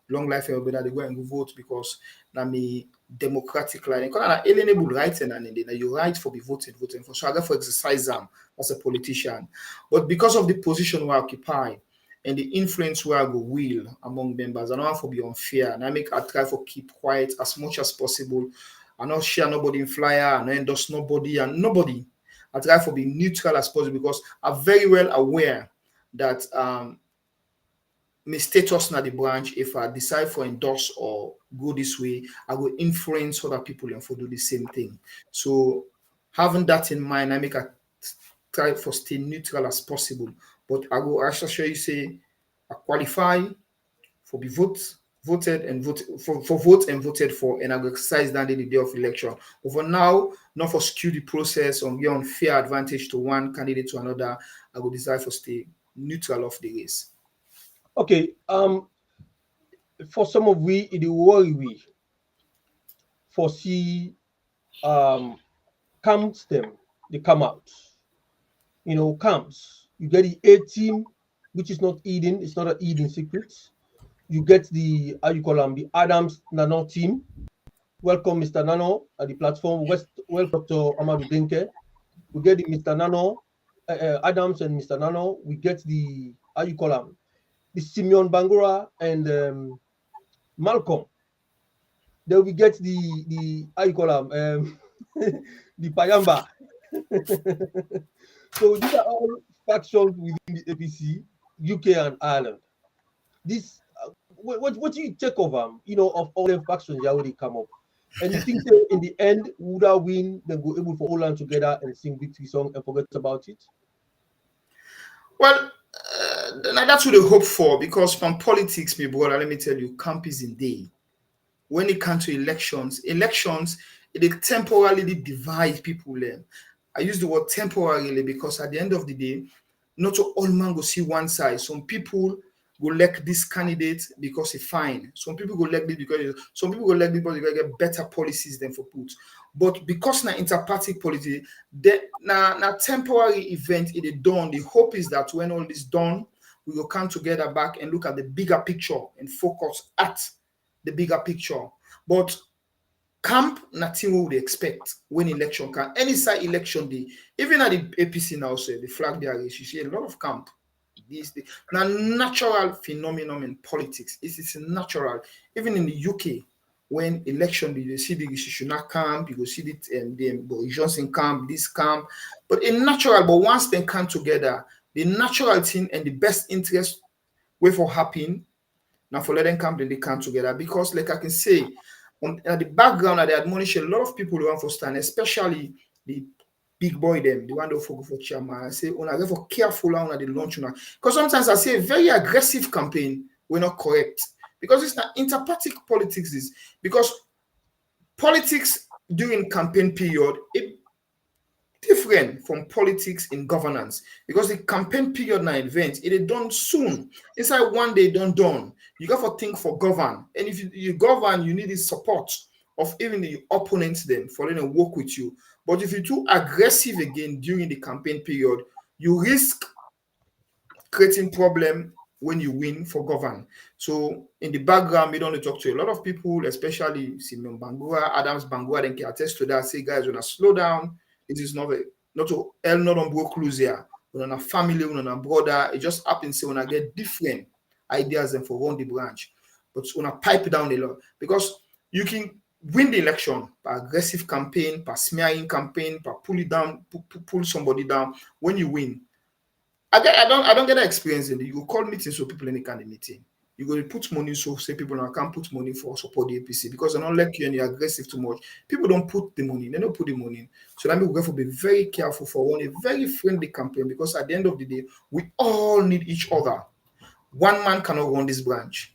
long life and they go and go vote, because na me democratic line. Because alienable rights and then you right for be voting for. So I got for exercise them as a politician. But because of the position we occupy and the influence where I go will among members, I don't want to be unfair. And I try for keep quiet as much as possible. I not share nobody in flyer, and endorse nobody and nobody. I try for being neutral as possible, because I'm very well aware that my status na the branch, if I decide for endorse or go this way, I will influence other people and for do the same thing. So having that in mind, I make a try for stay neutral as possible. But I will actually you say I qualify for be voted and voted for, and I will exercise that in the day of election. But for now, not for skew the process or give unfair advantage to one candidate to another, I will decide for stay neutral of the race. Okay. For some of we, it worry we foresee camps them, they come out. You know, camps. You get the A team, which is not Eden, it's not an Eden secret. You get the how you call them, the Adams Nano team, welcome Mr. Nano at the platform. Welcome Dr. Amadou Denke. We get the Mr. Nano, Adams and Mr. Nano. We get the, how you call him? The Simeon Bangura and Malcolm. Then we get the how you call him? The Payamba. So these are all factions within the APC, UK and Ireland. This what do you take of them? Of all the factions that already come up, and you think that in the end, would that win? Then go able for all land together and sing victory song and forget about it? Well, that's what they hope for, because from politics, my brother, let me tell you, camp is in day. When it comes to elections, it temporarily divide people. I use the word temporarily because at the end of the day, not all man go see one side. Some people go like this candidate because it's fine. Some people go like this because they get better policies than for put. But because na interparty politics, na temporary event it is done. The hope is that when all this done, we will come together back and look at the bigger picture and focus at the bigger picture. But camp, nothing we would expect when election can. Any side election day, even at the APC now, say the flag there is, you see a lot of camp. This now natural phenomenon in politics. It's natural. Even in the UK, when election day, you see the Shishuna camp, you go see the Boris Johnson camp, this camp. But in natural, but once they come together, the natural thing and the best interest way for happen. Now for letting camp, then they come together, because like I can say, at the background, at the admonition, a lot of people want for stand, especially the big boy them, the one that for chairman. I say, on I for careful on the launch now, because sometimes I say a very aggressive campaign we're not correct, because it's not interparty politics. Is because politics during campaign period it different from politics in governance, because the campaign period na event it is done soon. Inside one day done. You got to think for govern, and if you govern, you need the support of even the opponents them for them to work with you. But if you're too aggressive again during the campaign period, you risk creating problem when you win for govern. So in the background, we don't talk to a lot of people, especially Simeon Bangura, Adams Bangura, then can attest to that. Say, guys, when I slow down, it is not on broke loose here. When on a family, when on a brother, it just happens. So when I get different ideas and for run the branch, but when I pipe down a lot, because you can win the election by aggressive campaign, by smearing campaign, by pull it down, pull somebody down. When you win, I don't get that experience in it. You go call meetings so people in the kind of meeting. You go to put money so say people now can't put money for support the APC because they don't like you and you're aggressive too much. People don't put the money, they don't put the money in. So that means we have to be very careful for one, a very friendly campaign, because at the end of the day, we all need each other. One man cannot run this branch.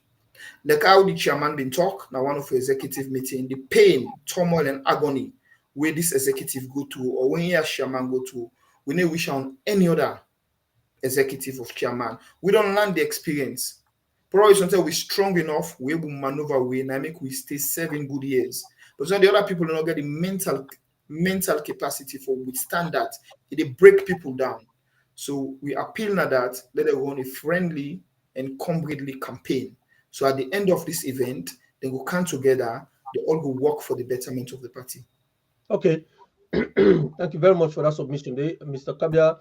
Like how the chairman been talk, now one of the executive meeting, the pain, turmoil, and agony where this executive go to, or when your chairman go to, we need wish on any other executive of chairman. We don't learn the experience. Probably until we're strong enough, we able to maneuver way and I make we stay 7 good years. But some of the other people do not get the mental capacity for withstand that. It break people down. So we appeal na that, let them run a friendly and comradely campaign. So at the end of this event, they will come together, they all go work for the betterment of the party. Okay. Thank you very much for that submission, Mr. Kabia.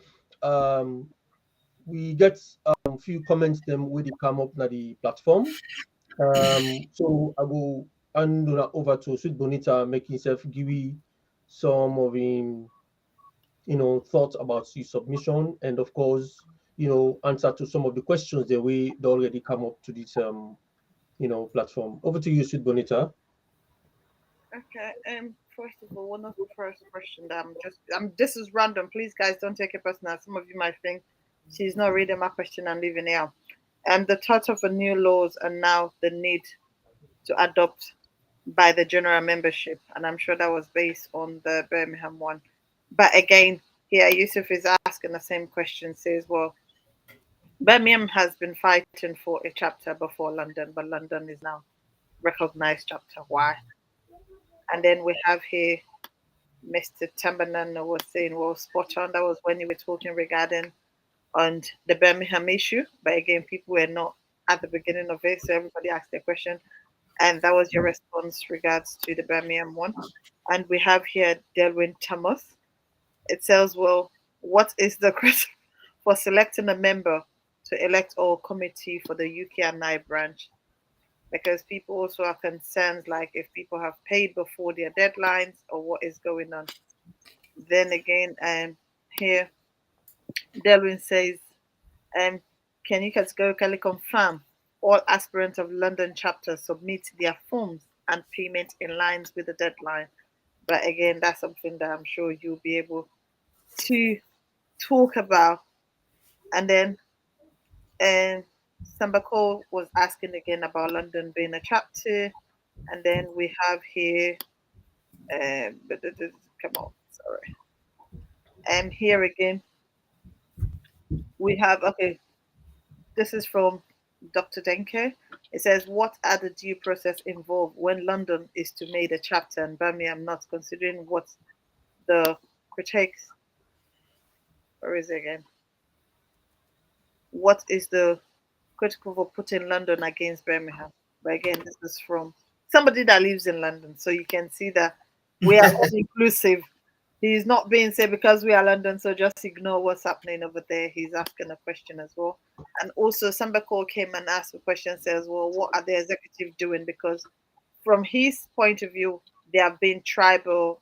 We get a few comments them when they come up na the platform. So I will hand over to Sweet Bonita, making himself give you some of him, thoughts about the submission, and of course, answer to some of the questions that we already come up to this platform. Over to you, Sweet Bonita. Okay. First of all, one of the first questions that this is random. Please, guys, don't take it personal. Some of you might think she's not reading my question and leaving it out. The thought of the new laws and now the need to adopt by the general membership, and I'm sure that was based on the Birmingham one. But again, here Yusuf is asking the same question. Says, well, Birmingham has been fighting for a chapter before London, but London is now recognized chapter. Why? And then we have here Mr. Tambanan was saying, well, spot on. That was when you were talking regarding on the Birmingham issue. But again, people were not at the beginning of it, so everybody asked their question. And that was your response regards to the Birmingham one. And we have here Delwyn Thomas. It says, well, what is the criteria for selecting a member to elect all committee for the UKNI branch? Because people also are concerned, like if people have paid before their deadlines or what is going on. Then again, here Delwyn says, can you categorically confirm all aspirants of London chapter submit their forms and payment in lines with the deadline? But again, that's something that I'm sure you'll be able to talk about. And then Sambako was asking again about London being a chapter. And then we have here, come on, sorry. And here again, we have, okay, this is from Dr. Denke. It says, what are the due process involved when London is to make a chapter and Birmingham not, considering what the critiques, where is it again? What is the critical for putting London against Birmingham? But again, this is from somebody that lives in London. So you can see that we are all inclusive. He's not being said because we are London, so just ignore what's happening over there. He's asking a question as well. And also, Sambako came and asked a question, says, well, what are the executive doing? Because from his point of view, there have been tribal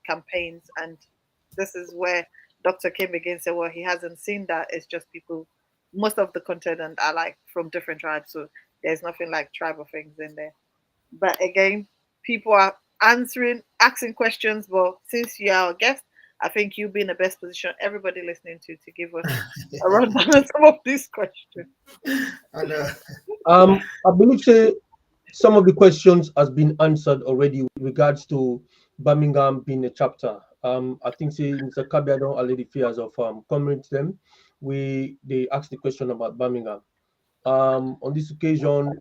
campaigns. And this is where Dr. came again and said, well, he hasn't seen that. It's just people, most of the content are like from different tribes. So there's nothing like tribal things in there. But again, people are asking questions, but since you are a guest, I think you'll be in the best position, everybody listening to give us a rundown on some of these questions. I believe some of the questions has been answered already with regards to Birmingham being a chapter. I think Mr. Kabiado already fears of coming to them. They asked the question about Birmingham. On this occasion,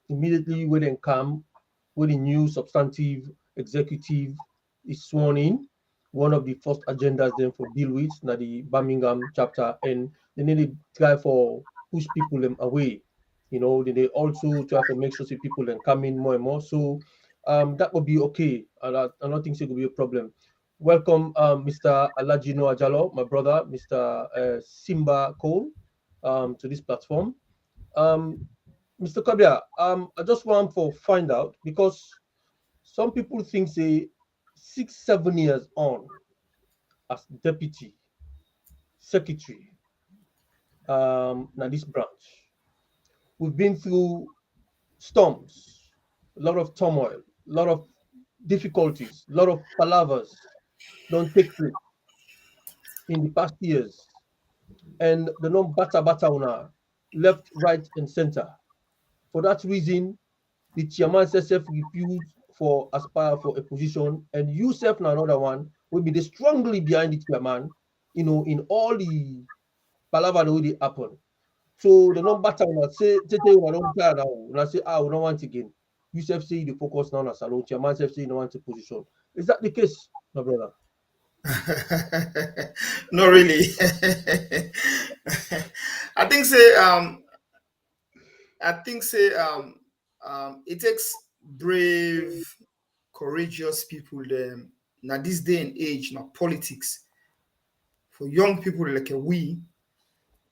immediately when they come, when the new substantive executive is sworn in, one of the first agendas then for deal with now the Birmingham chapter, and they need to try for push people them away. They also try to make sure people then come in more and more. So that would be okay. I don't think it will be a problem. Welcome, Mr. Alajino Ajalo, my brother, Mr. Simba Cole, to this platform. Mr. Kabia, I just want to find out, because some people think 6-7 years on as deputy secretary now this branch, we've been through storms, a lot of turmoil, a lot of difficulties, a lot of palavers don't take place in the past years, and the non bata una left, right, and center. For that reason, the chairman self refused for aspire for a position, and you self now another one will be strongly behind the chairman, in all the palaver that will happen. So the number time say we don't try now. When I say we don't want again. You self say the focus now on salon, chairman self say you don't want a position. Is that the case, my brother? Not really. I think it takes brave, courageous people them now this day and age, now politics, for young people like we,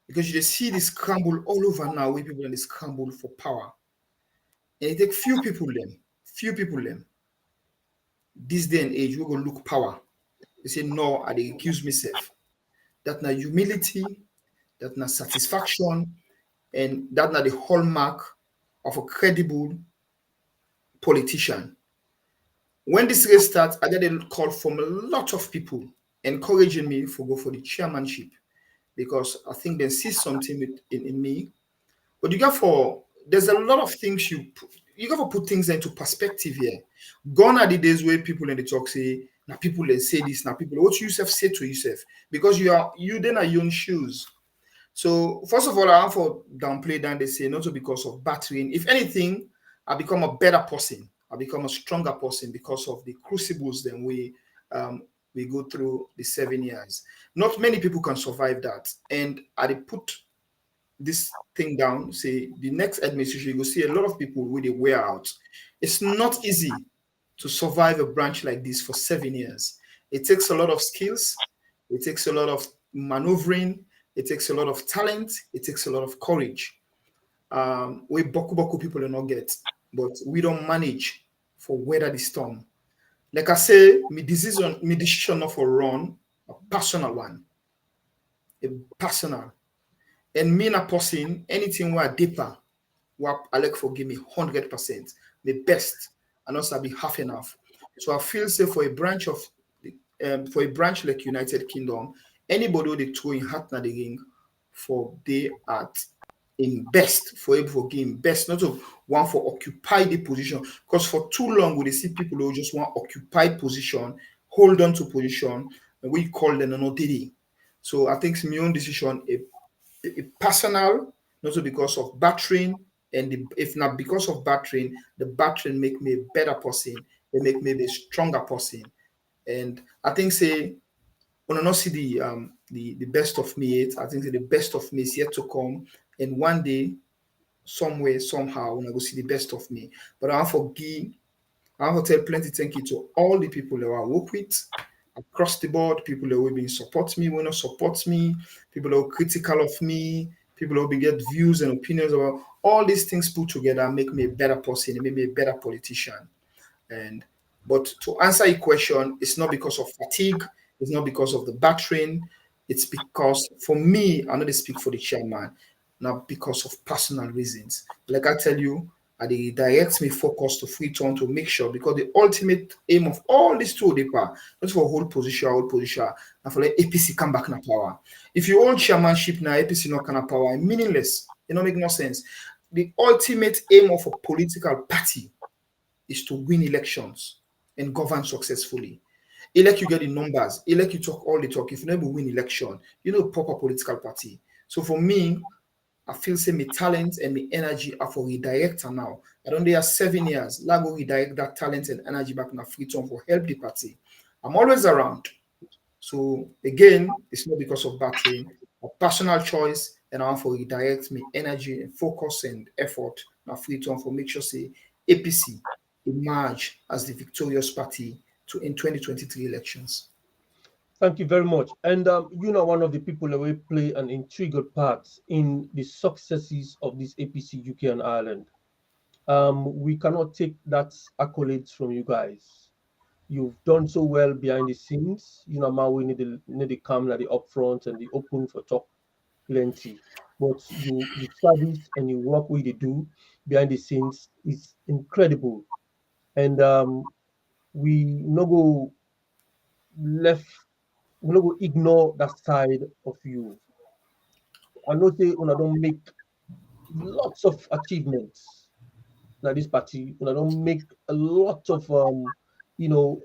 because you see this scramble all over now, we people in this scramble for power. And it takes few people them. This day and age, we go look power. They say, no, I accuse myself. That na humility, that na satisfaction, and that na the hallmark of a credible politician. When this race starts, I get a call from a lot of people encouraging me to go for the chairmanship, because I think they see something in me. But there's a lot of things you got to put things into perspective here. Gone are the days where people in the talk say, now people they say this, now people, what you yourself say to yourself, because you then are your own shoes. So first of all, I want to downplay than they say, not because of battering. If anything, I become a better person. I become a stronger person because of the crucibles that we go through the 7 years. Not many people can survive that. And I put this thing down, say the next administration, you will see a lot of people with a wear out. It's not easy to survive a branch like this for 7 years. It takes a lot of skills, it takes a lot of maneuvering, it takes a lot of talent, it takes a lot of courage. We boku people do not get, but we don't manage for weather the storm. Like I say, my decision not for run, a personal one, a personal. And me na person, anything where deeper, what Alec forgive me 100%, the best, and also be half enough. So I feel say for a branch of for a branch like United Kingdom, anybody who they throw in hat na the ring for they at in best for able for game best, not of one for occupy the position. Because for too long we see people who just want occupied position, hold on to position, and we call them not dating. So I think it's my own decision, a personal, not because of battering, and if not because of battering, the battering make me a better person, they make me a stronger person. And I think say when I not see the best of me yet, I think the best of me is yet to come. And one day, somewhere, somehow, when I go see the best of me. But I want to tell plenty thank you to all the people that I work with across the board, people that will be support me, will not support me, people that are critical of me, people that will get views and opinions about all these things put together make me a better person, make me a better politician. And but to answer your question, it's not because of fatigue, it's not because of the battering, it's because for me, I know they speak for the chairman, not because of personal reasons. Like I tell you, they direct me focus to free turn to make sure because the ultimate aim of all these two depa, not for hold position, and for let APC come back in power. If you hold chairmanship now, APC not kind of power, meaningless. It don't make no sense. The ultimate aim of a political party is to win elections and govern successfully. Elect you get the numbers, elect you talk all the talk. If you never win election, you know proper political party. So for me, I feel say my talent and my energy are for redirector now. I don't have 7 years. Let go redirect that talent and energy back in a free time for help the party. I'm always around. So again, it's not because of battering, a personal choice, and I want for redirect my energy and focus and effort now free time for make sure say APC emerge as the victorious party to in 2023 elections. Thank you very much. And you know, one of the people that will play an integral part in the successes of this APC UK and Ireland. We cannot take that accolades from you guys. You've done so well behind the scenes. You know, man, we need the come at the upfront and the open for talk plenty. But you service and you work with the do behind the scenes is incredible. And we no go left, we no go ignore that side of you. I know say when I don't make lots of achievements like this party, when I don't make a lot of you know,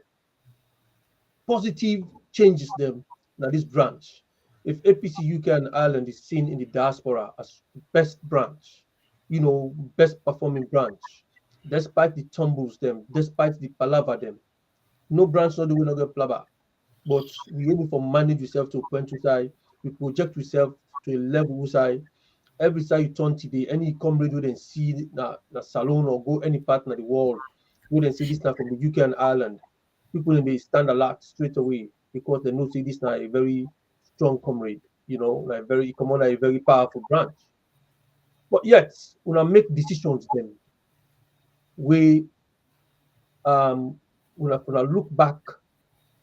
positive changes them like this branch. If APC UK and Ireland is seen in the diaspora as best branch, you know, best performing branch, despite the tumbles them, despite the palaver them, no branch not doing no palaver, but we able to manage yourself to a point side, we project yourself to a level side. Every side you turn today, any comrade would then see na salon or go any part of the world, would then see this now from the UK and Ireland. People then they stand alert straight away because they know see this now a very strong comrade, you know, like very come on a very powerful branch. But yet, when I make decisions then, we when I look back,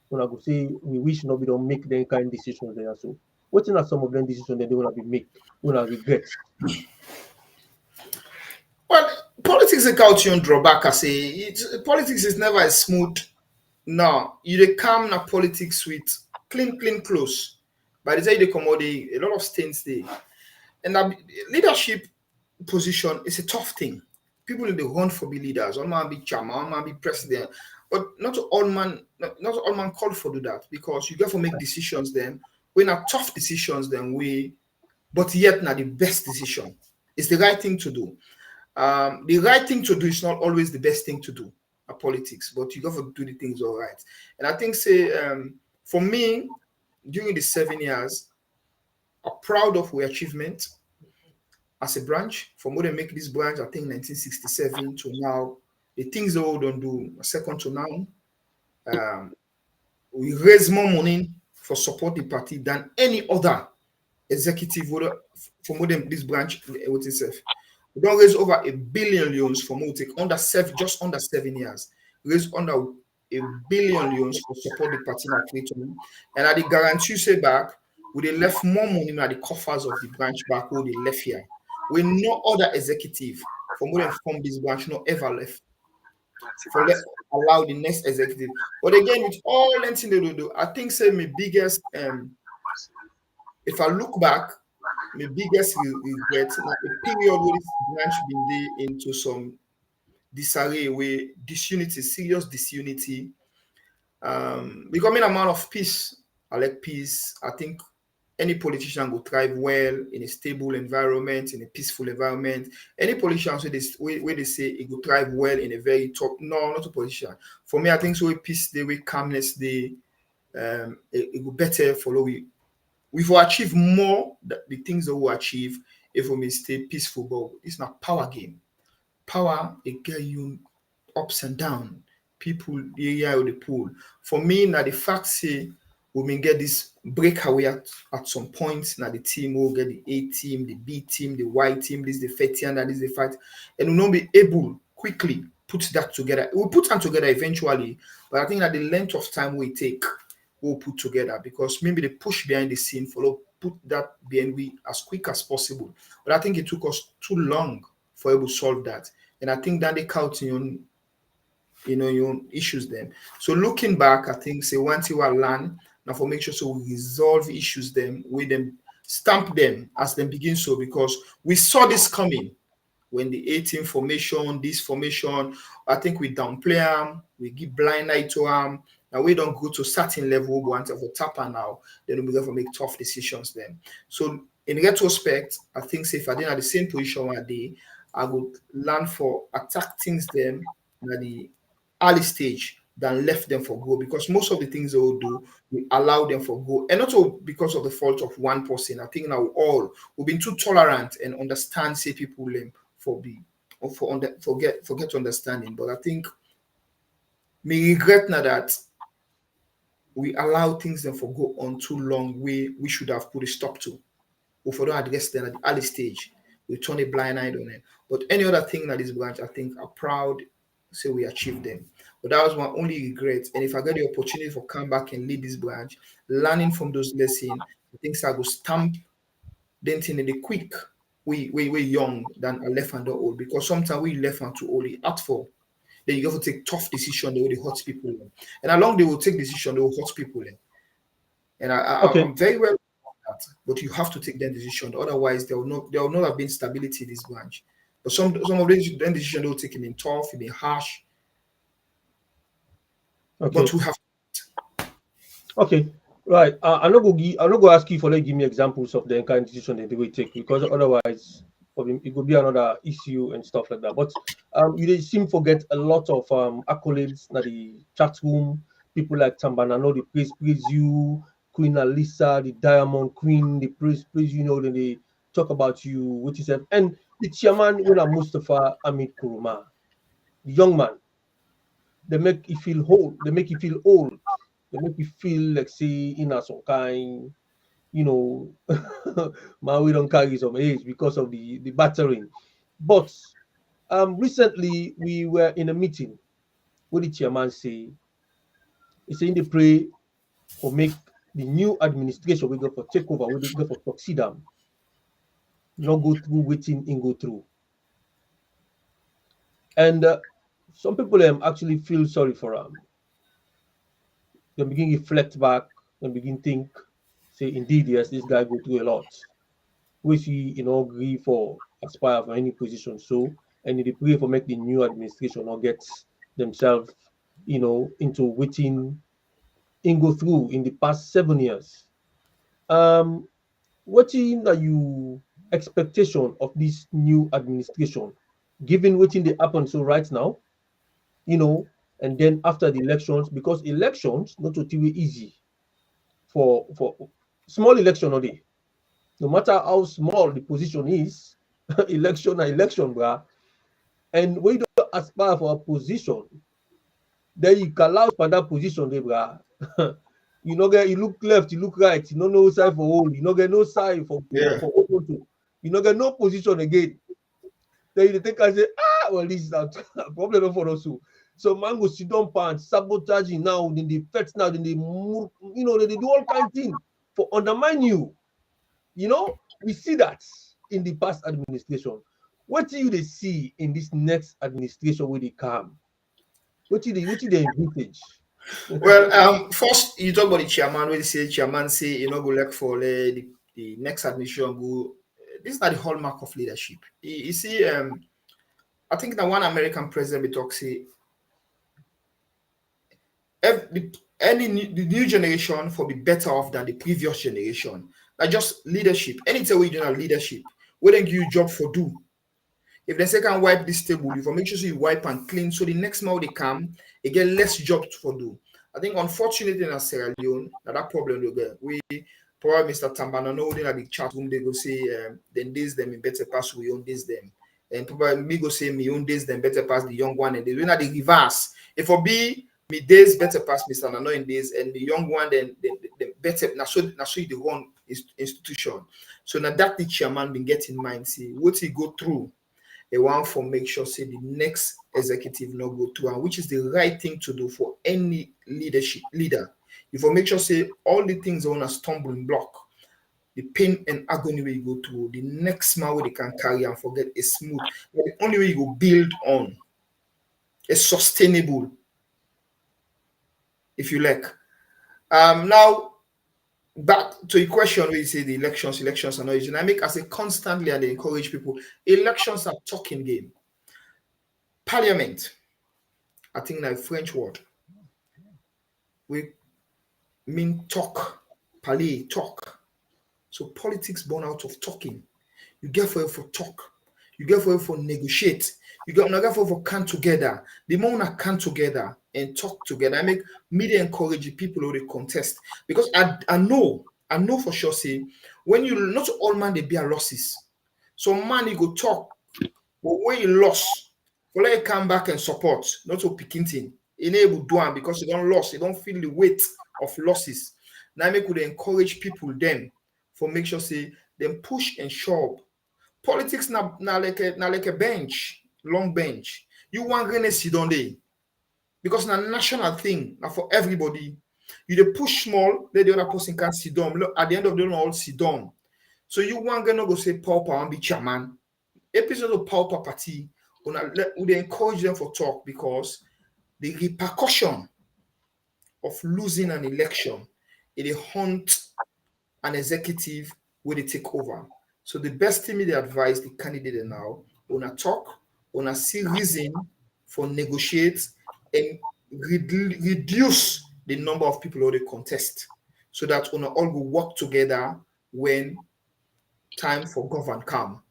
when I go say we wish nobody don't make them kind of decisions there. So what are some of them decisions that they want to be make when I regret? Well, politics is a culture drawback. I say politics is never as smooth. No, you dey come na politics with clean close. By the time they come out, a lot of stains there. And that leadership position is a tough thing. People in the run for be leaders, all man be chairman, all man be president. But not all man call for do that because you get to make decisions then. When are tough decisions then but yet not the best decision. It's the right thing to do. The right thing to do is not always the best thing to do politics, but you got to do the things all right. And I think say for me, during the 7 years, I'm proud of our achievement. as a branch. For more than make this branch, I think 1967 to now, the things they all don't do, second to now. We raise more money for support the party than any other executive for more than this branch with itself. We don't raise over $1 billion loans for more take just under 7 years. Raise under $1 billion loans for support the party at Clayton. And at the guarantee say back, we they left more money at the coffers of the branch back where they left here. We no other executive for more than from this branch not ever left. For let allow the next executive. But again, with all anything they do, I think say my biggest if I look back, my biggest regret like a period where this branch been there into some disarray where disunity, serious disunity. Becoming a man of peace. I like peace. I think any politician will thrive well in a stable environment, in a peaceful environment. Any politician where they say it will thrive well in a very top. No, not a politician. For me, I think so. Peace, the way calmness, it will better follow. We will achieve more the things that we achieve if we may stay peaceful. But it's not power game. Power, it get you ups and down. People, the area of the pool. For me, now the fact say we may get this breakaway at some point. Now the team will get the A team, the B team, the Y team, this is the 30 and that is the fight. And we'll not be able quickly put that together. We'll put them together eventually, but I think that the length of time we take, we'll put together because maybe the push behind the scene follow put that behind we as quick as possible. But I think it took us too long for able to solve that. And I think that they count on your issues them. So looking back, I think say once you are learn now for make sure so we resolve issues them, with them stamp them as them begin so because we saw this coming when the 18 formation, this formation, I think we downplay them, we give blind eye to them. Now we don't go to certain level, we want to tapper now, then we begin to make tough decisions then. So in retrospect, I think say if I didn't have the same position one day, I would learn for attack things them at the early stage than left them for go because most of the things they will do, we allow them for go. And not all because of the fault of one person. I think now all we've been too tolerant and understand say people forget understanding. But I think me regret now that we allow things them for go on too long we should have put a stop to. Or for don't address them at the early stage. We turn a blind eye on it. But any other thing that this branch, I think, are proud say we achieved them. But that was my only regret. And if I get the opportunity for come back and lead this branch, learning from those lessons, I think I go stamp then in the quick. We young than a left and old because sometimes we left and too old at for. Then you have to take tough decisions that will hurt people. And along they will take decisions that will hurt people. And I'm very well that, but you have to take that decision. Otherwise, there will not have been stability in this branch. But some of these decisions they will take in tough, in harsh. Okay. But we have okay, right. I'm not gonna ask you for like give me examples of the kind of decision that they will take because otherwise it could be another issue and stuff like that. But you seem forget a lot of accolades in the chat room. People like Tambanano, they praise you. Queen Alisa, the Diamond Queen, they praise you. Then they talk about you, which is and the chairman when Mustafa Amit Kuruma, the young man. They make you feel whole. They make you feel old. They make you feel like say some kind, man, we don't carry some age because of the battering. But recently we were in a meeting where the chairman say, he's saying they pray for make the new administration we go for takeover, we go for succeed them, not go through waiting and go through. And some people actually feel sorry for them. They begin to reflect back and begin think, say, indeed, yes, this guy go through a lot. Which he, agree for, aspire for any position. So, and they pray for make the new administration or get themselves, into waiting and go through in the past 7 years. What is you expectation of this new administration, given what they happen so right now, and then after the elections, because elections not totally easy for small election only. No matter how small the position is, election and election, bruh. And when you don't aspire for a position, then you can allow for that position, bruh. You know, get you look left, you look right, you don't know side for hole, you don't get no side for open, you don't get no position again. Then you think I say, well, this is a problem for us. So man go sit down pants, sabotaging now, then they fetch now, then they move, you know, they do all kinds of things for undermine you. You know, we see that in the past administration. What do you see in this next administration where they come? What do they envisage? Well, first you talk about the chairman. When they say you know go elect for the next administration go. This is not the hallmark of leadership. You see, I think that one American president we talk say the new generation for be better off than the previous generation. Like just leadership. Anytime we do not leadership, we don't give you job for do. If they say can wipe this table, you for make sure you wipe and clean. So the next month they come, they get less job for do. I think unfortunately in Sierra Leone, that problem they get. We probably Mr. Tambana know in the chat room they go say then this them in better pass we own this them. And probably me go say me own this them better pass the young one and they win at the reverse. If for be me days better pass Mr. Nano in days and the young one then the better now so the one institution. So now that the chairman been getting mind see what he go through. They want for make sure say the next executive not go through, and which is the right thing to do for any leader. If you make sure say all the things on a stumbling block, the pain and agony way you go through, the next smile they can carry and forget is smooth. But the only way you go build on is sustainable. If you like. Now back to your question where you say the elections are not dynamic. I say constantly and they encourage people. Elections are talking game. Parliament, I think like French word. We mean talk. Parler, talk. So politics born out of talking. You get for talk. You get for negotiate. You get for come together. The more we come together and talk together, I make media encourage people who they contest. Because I know for sure, say, when you not all man they be a losses. So man you go talk, but when you lost, for let you come back and support, not to picking thing. Enable doing because you don't lost, you don't feel the weight of losses. Now make would encourage people then for make sure say them push and shove. Politics now like a bench, long bench. You want to sit on there because na national thing now for everybody. You dey push small, let the other person can sit down. Look, at the end of the day, all sit down. So you want to go say Pauper and be chairman. Episode of Pauper party, we encourage them for talk because the repercussion of losing an election, it haunt an executive where they take over. So the best thing they advise the candidate now, wanna talk, wanna see reason for negotiate and reduce the number of people who they contest, so that wanna all go work together when time for govern come.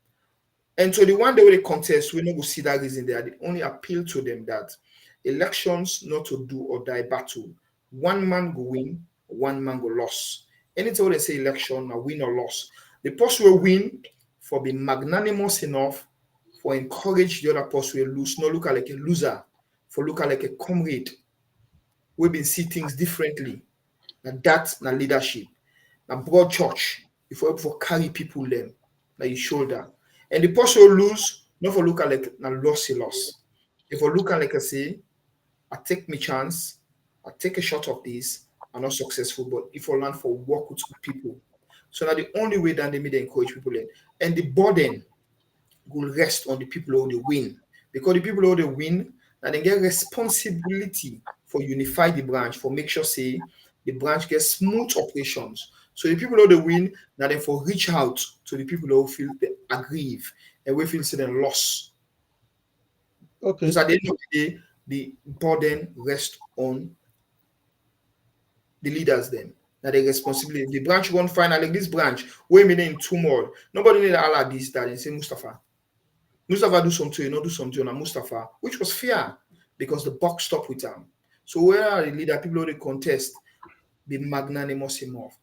And so the one day where they contest, we not go see that reason there. They only appeal to them that elections not to do or die battle. One man go win, one man go loss. Anytime they say election, a win or loss, the person will win for being magnanimous enough for encourage the other person will lose, not look like a loser, for look like a comrade. We've been see things differently. And that's na leadership. Na broad church, if we're able to carry people them, na your shoulder. And the person will lose, not for look like na loss. If we look like I say, I take my chance, I take a shot of this, I'm not successful, but if I learn for work with people. So now the only way that they may encourage people in. And the burden will rest on the people who they win. Because the people who they win, now they get responsibility for unify the branch, for make sure say the branch gets smooth operations. So the people who they win, now they for reach out to the people who feel they aggrieve and we feel say they lost. Okay. So at the end of the day, the burden rests on the leaders then. Now the responsibility. The branch won't find out like this branch, wait a minute in more. Nobody need all of this that and say Mustafa. Mustafa do something, you not do something on Mustafa, which was fair because the buck stopped with him. So where are the leader, people who they contest, be magnanimous enough,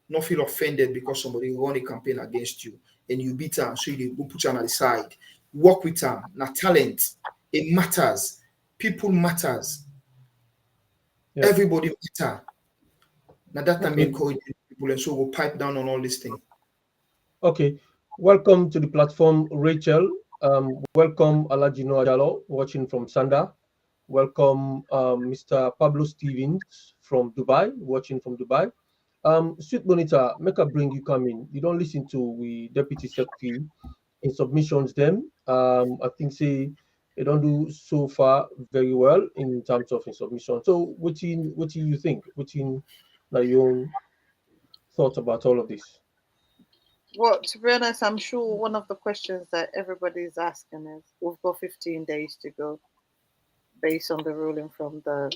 not feel offended because somebody run a campaign against you and you beat them, so you will put you on the side. Work with them. Now talent, it matters. People matters. Yeah. Everybody matter. Now that time Okay. encourage people, and so we'll pipe down on all this thing. Okay. Welcome to the platform, Rachel. Welcome, Alajino Ajalo, watching from Sanda. Welcome, Mr. Pablo Stevens from Dubai, watching from Dubai. Sweet Bonita, make a bring you come in. You don't listen to we deputy secretary in submissions them. I think say they don't do so far very well in terms of in submission. So what do you think? What in your own thoughts about all of this? Well, to be honest, I'm sure one of the questions that everybody's asking is we've got 15 days to go based on the ruling from the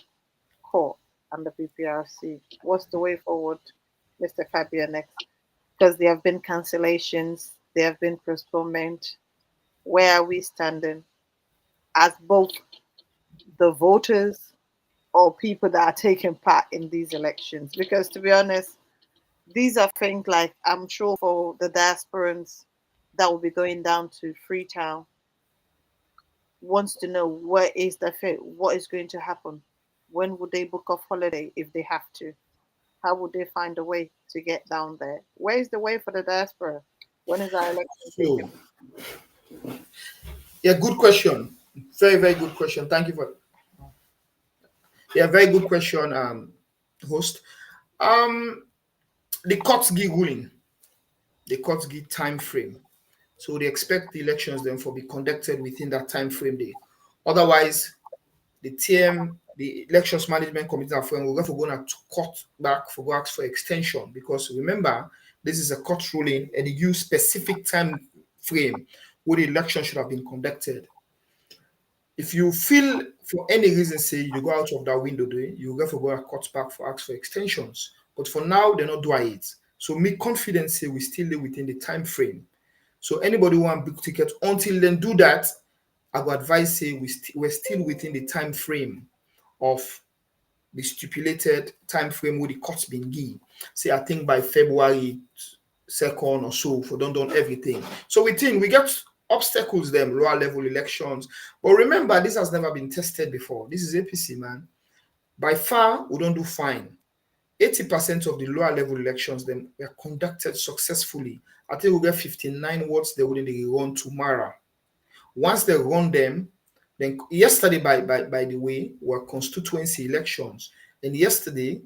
court and the PPRC. What's the way forward, Mr. Fabianex? Because there have been cancellations, there have been postponement. Where are we standing as both the voters or people that are taking part in these elections? Because to be honest, these are things like I'm sure for the diasporans that will be going down to Freetown wants to know where is the fit, what is going to happen, when would they book off holiday if they have to, how would they find a way to get down there, where is the way for the diaspora, when is our election taken? Yeah, good question. Very, very good question. Thank you for. Yeah, very good question, host. The courts give ruling. The courts give time frame. So they expect the elections then for be conducted within that time frame day. Otherwise, the TM, the elections management committee, will go to court back for go ask for extension, because remember, this is a court ruling and they use specific time frame where the election should have been conducted. If you feel for any reason say you go out of that window, you go for go a court back for ask for extensions. But for now, they're not doing it. So me confidence say we still live within the time frame. So anybody who want book ticket until then do that, I would advise say we're still within the time frame of the stipulated time frame where the court's been given. Say I think by February 2nd or so for done everything. So we think we get obstacles them lower level elections. But remember, this has never been tested before. This is APC, man. By far, we don't do fine. 80% of the lower level elections then were conducted successfully. I think we'll get 59 wards they will run tomorrow. Once they run them, then yesterday, by the way, were constituency elections. And yesterday,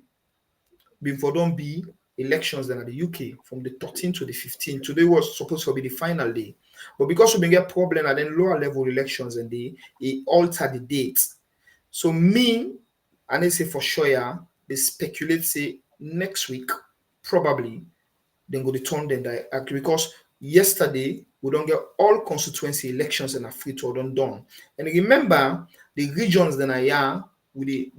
before don't be elections then at the UK from the 13th to the 15th. Today was supposed to be the final day. But because we get problem and then lower level elections and they alter the dates. So me, and they say for sure, yeah, they speculate say next week, probably, then go to turn them directly, because yesterday we don't get all constituency elections and a free to done. And remember the regions then are yeah, with the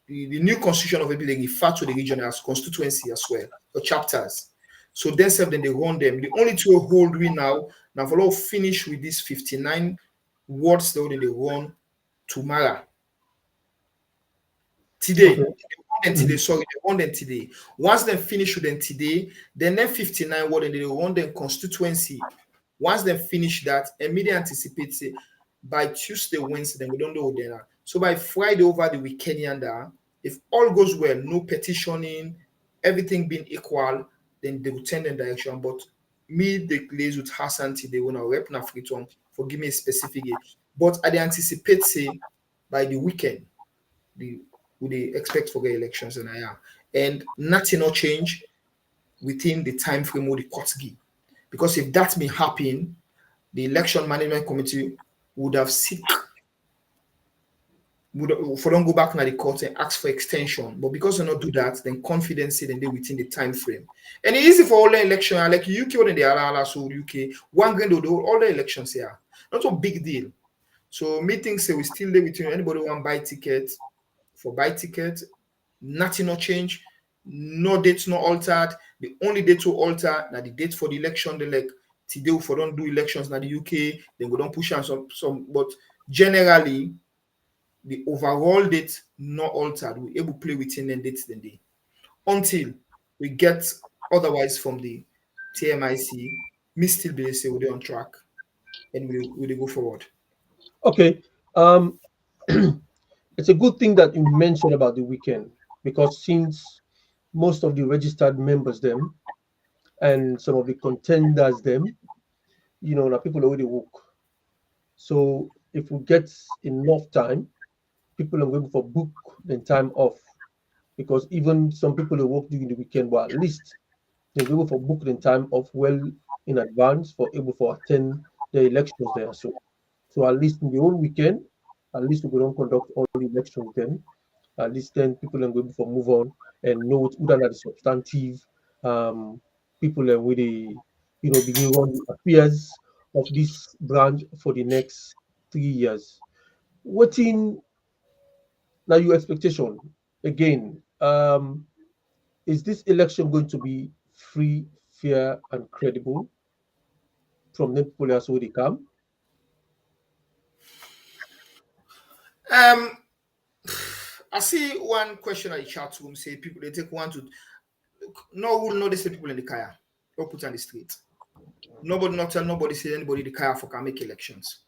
new constitution of APC, they refer to the region as constituency as well, or chapters. So then they run them. The only two hold we now for all finish with these 59 wards that they run tomorrow. Today, Okay. they run them today. Once they finish with them today, then 59 ward and they run them constituency. Once they finish that, immediately anticipate say by Tuesday, Wednesday, then we don't know what they are. So by Friday over the weekend, if all goes well, no petitioning, everything being equal, then they will turn in direction. But me, the glaze with Hassan today when I rep na Freetown for give me a specific age. But I anticipate say by the weekend, we expect for the elections and and nothing will change within the time frame of the court give. Because if that may happen, the election management committee would have for don't go back to the court and ask for extension. But because they not do that, then confidence then they within the time frame. And it's easy for all the election, like UK when they are so UK, one grand all the elections here. Not a big deal. So meetings say we still live between anybody want buy tickets for buy tickets, nothing no change, no dates no altered. The only date to alter now the date for the election, they like today for don't do elections now the UK, then we don't push on some but generally the overall date not altered. We're able to play within the dates then day until we get otherwise from the TMIC, me still be say we're on track and we go forward. Okay. It's a good thing that you mentioned about the weekend, because since most of the registered members them and some of the contenders them, now people already work. So if we get enough time, people are going for book the time off, because even some people who work during the weekend, but at least they're able for book the time off well in advance for able for attend the elections there. So at least in the whole weekend, at least we don't conduct all the elections then. At least then people are able to move on and know who are the substantive people and with the begin run the affairs of this branch for the next 3 years. What in now your expectation again? Is this election going to be free, fair, and credible from the people as they come? I see one question at the chat room say people they take one to no will know they say people in the kaya or put on the street. Nobody not tell nobody say anybody the kaya for can make elections.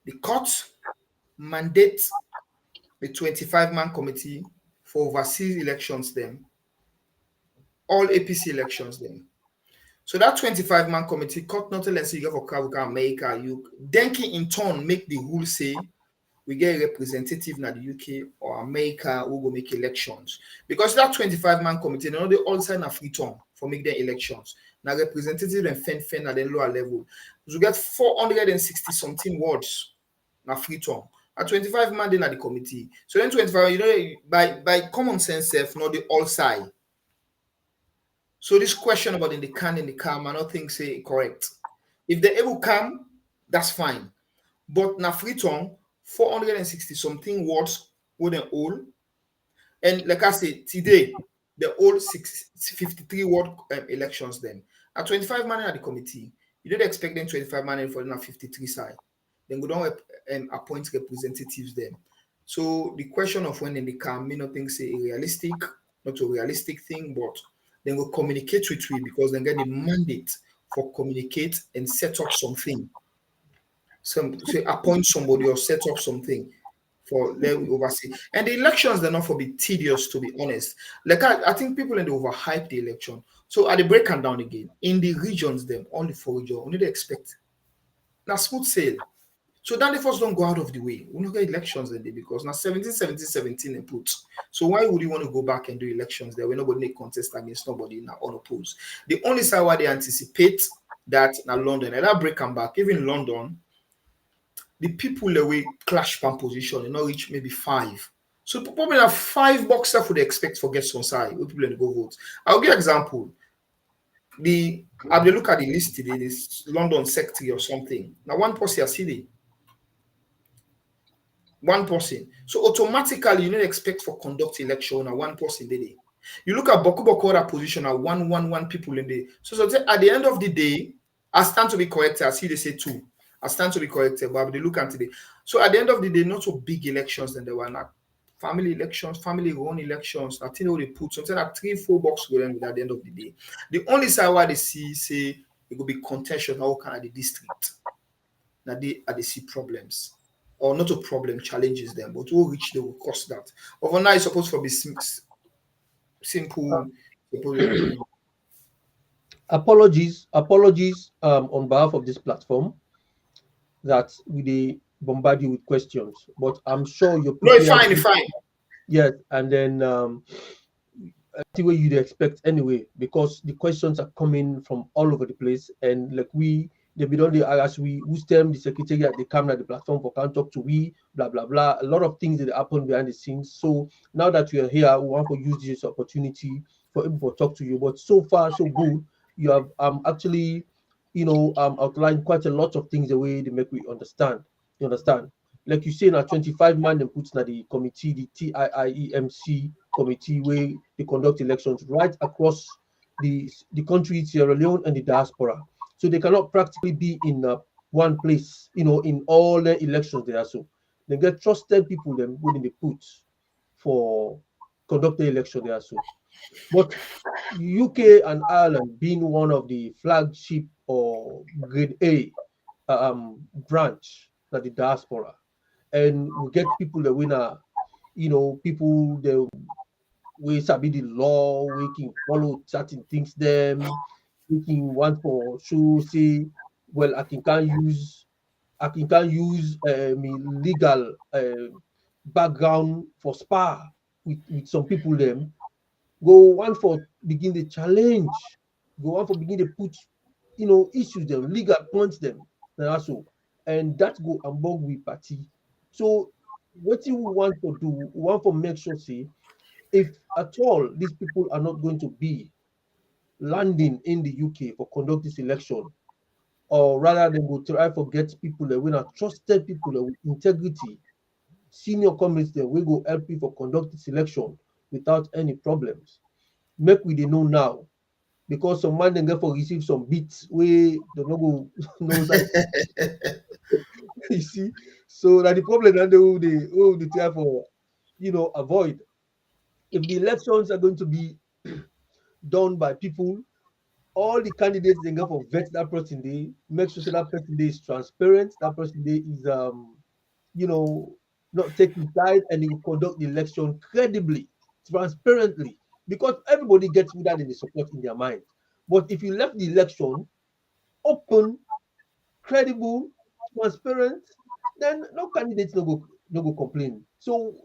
The court mandate the 25-man committee for overseas elections them, all APC elections them. So that 25-man committee court not tell us you go for America, you Denki in turn make the rule say we get a representative in the UK or America who go make elections. Because that 25-man committee, they know they all sign a free term for make their elections. Now representative and fen at the lower level. You get 460 something words na free term. At 25-man then at the committee. So then 25, by common sense, not the all side. So this question about in the can I don't think say correct. If they able come, that's fine. But na free term, 460 something words with an all. And like I said, today, the all 53 word elections then. At 25-man at the committee, you don't expect them 25-man for the 53 side. Then we don't appoint representatives then. So the question of when they come, me not think say realistic, not a realistic thing, but then we'll communicate with we because then get the mandate for communicate and set up something. Say appoint somebody or set up something for them oversee. And the elections they're not for be tedious, to be honest. Like I think people in the overhype the election. So at the break and down again in the regions, them only for region, only they expect now smooth sail. So then the first don't go out of the way. We don't get elections in there because now 17 and put. So why would you want to go back and do elections there when nobody make contest against nobody now unopposed? The only side why they anticipate that now London and that break and back, even London. The people that we clash pan position and not reach maybe 5. So probably have 5 boxers would expect for guests on side where people go vote. I'll give an example. I'll look at the list today, this London secretary or something. Now one person a city. One person. So automatically you don't expect for conduct election or one person day. You look at Boku other position at 1 people in there. So at the end of the day, I stand to be corrected. I see they say 2. I stand to be corrected, but they look at today. So at the end of the day, not so big elections than they were not. Family elections, family-run elections. I think they put something like 3-4 box going at the end of the day. The only side where they see say it will be contentious how kind of the district. Now they see problems. Or not a problem challenges them, but who reach they will cost that. Overnight it's supposed to be simple. Apologies on behalf of this platform that we bombard you with questions, but I'm sure you're prepared. No, it's fine. Yes, and then I see what you'd expect anyway, because the questions are coming from all over the place, and like they be only as we who's them the secretary at the camera, the platform for can't talk to we blah blah blah. A lot of things that happen behind the scenes. So now that we are here, we want to use this opportunity for people to talk to you. But so far so good. You have actually outlined quite a lot of things the way they make we understand. You understand? Like you say, now 25-man and puts now the committee, the TIIEMC committee, where they conduct elections right across the country, Sierra Leone and the diaspora. So they cannot practically be in one place, in all the elections there. So they get trusted people then when they put for conduct the election there. So, but UK and Ireland being one of the flagship or grade A branch that the diaspora, and we get people that winner, people that we sabi the law, we can follow certain things them, we can want for sure say, well, I can use me legal background for spa with some people them go one for begin the challenge, go one for begin to put issues them, legal points them, and also, and that go among we party. So what you want to do, we want to make sure say if at all these people are not going to be landing in the UK for conduct this election, or rather than go try for get people that we are trusted people that with integrity, senior committees that we go help you for conduct this election without any problems. Make we they know now, because some man then get for receive some beats we don't know knows that you see. So that the problem that they try for avoid. If the elections are going to be done by people, all the candidates they get for vet that person they make sure that person day is transparent, that person day is you know not taking side, and they will conduct the election credibly, transparently, because everybody gets who that they support in their mind. But if you left the election open, credible, transparent, then no candidates no go complain. So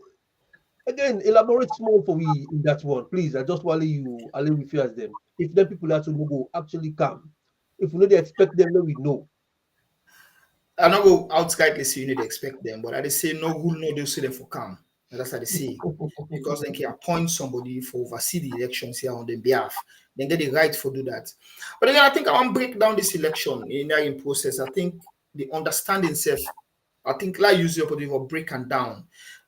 again, elaborate small for me in that one, please. I just want you allow we fears them. If them people actually no go actually come, if we know they expect them, then we know. I not go outrightly say you need to expect them, but I dey say no who know they see them for calm. That's how they say. Because they can appoint somebody for oversee the elections here on their behalf. Then get the right for do that. But again, I think I want to break down this election in process. I think the understanding self, I think like use the opportunity for break and down.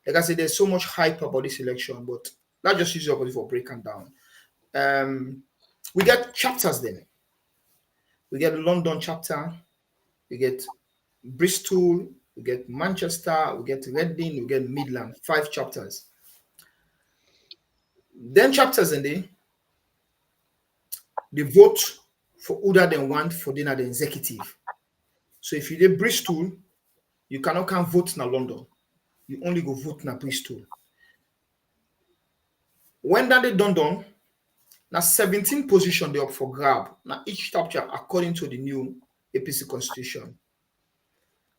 Like I said, there's so much hype about this election, but not just use the opportunity for break and down. We get chapters then. We get the London chapter, we get Bristol, we get Manchester, we get Reading, we get Midland, 5 chapters. Then chapters in they vote for other than one for dinner the executive. So if you did Bristol, you cannot come vote in London. You only go vote in Bristol. When that they done, now 17 position they up for grab. Now each chapter according to the new APC constitution.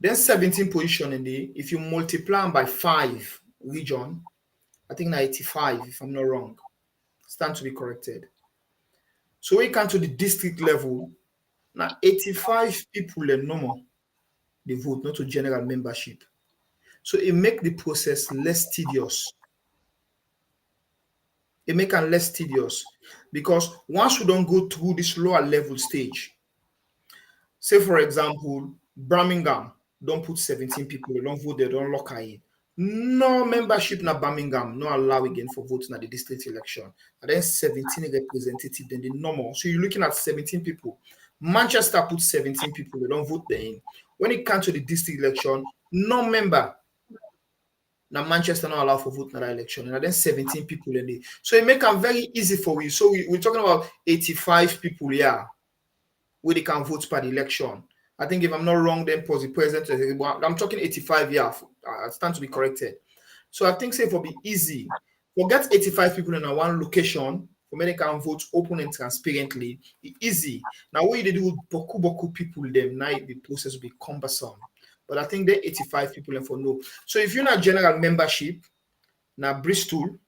Then 17 position in if you multiply them by 5 region, I think now 85 if I'm not wrong. Stand to be corrected. So we come to the district level. Now 85 people are normal. They vote not to general membership. So it make the process less tedious. It make it less tedious because once we don't go through this lower level stage, say for example, Birmingham don't put 17 people, they don't vote, they don't lock in. No membership na Birmingham, no allow again for voting at the district election. And then 17 representative, then the normal. So you're looking at 17 people. Manchester put 17 people, they don't vote there in. When it comes to the district election, no member. Now Manchester not allow for vote in that election, and then 17 people in there. So it make it very easy for you. So we're talking about 85 people here where they can vote per the election. I think if I'm not wrong, then pause the president. I'm talking 85 here. I stand to be corrected. So I think say for be easy, forget 85 people in one location for many can vote open and transparently. Easy. Now what you do boku people them now the process will be cumbersome. But I think they're 85 people and for no. So if you're not general membership, now Bristol,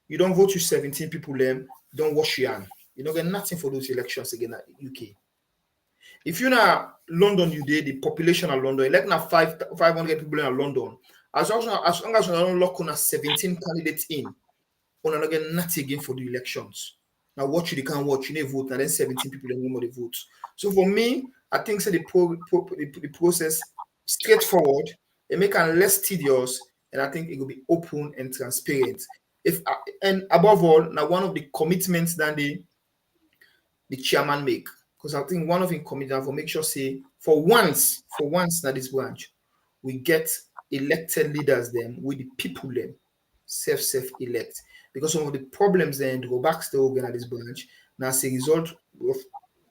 you don't vote to 17 people them, don't wash your hand. You don't get nothing for those elections again at UK. If you're not London, you did the population of London, elect now 500 people in London. As long as you don't lock on 17 candidates in, you don't get nothing again for the elections. Now watch you can't watch, you need vote, and then 17 people and no more vote. So for me, I think so the process straightforward, it make it less tedious, and I think it will be open and transparent. And above all, now one of the commitments that the chairman make, because I think one of the commitments for make sure say for once that this branch, we get elected leaders them with the people them self elect. because some of the problems then go back still again at this branch. Now as a result of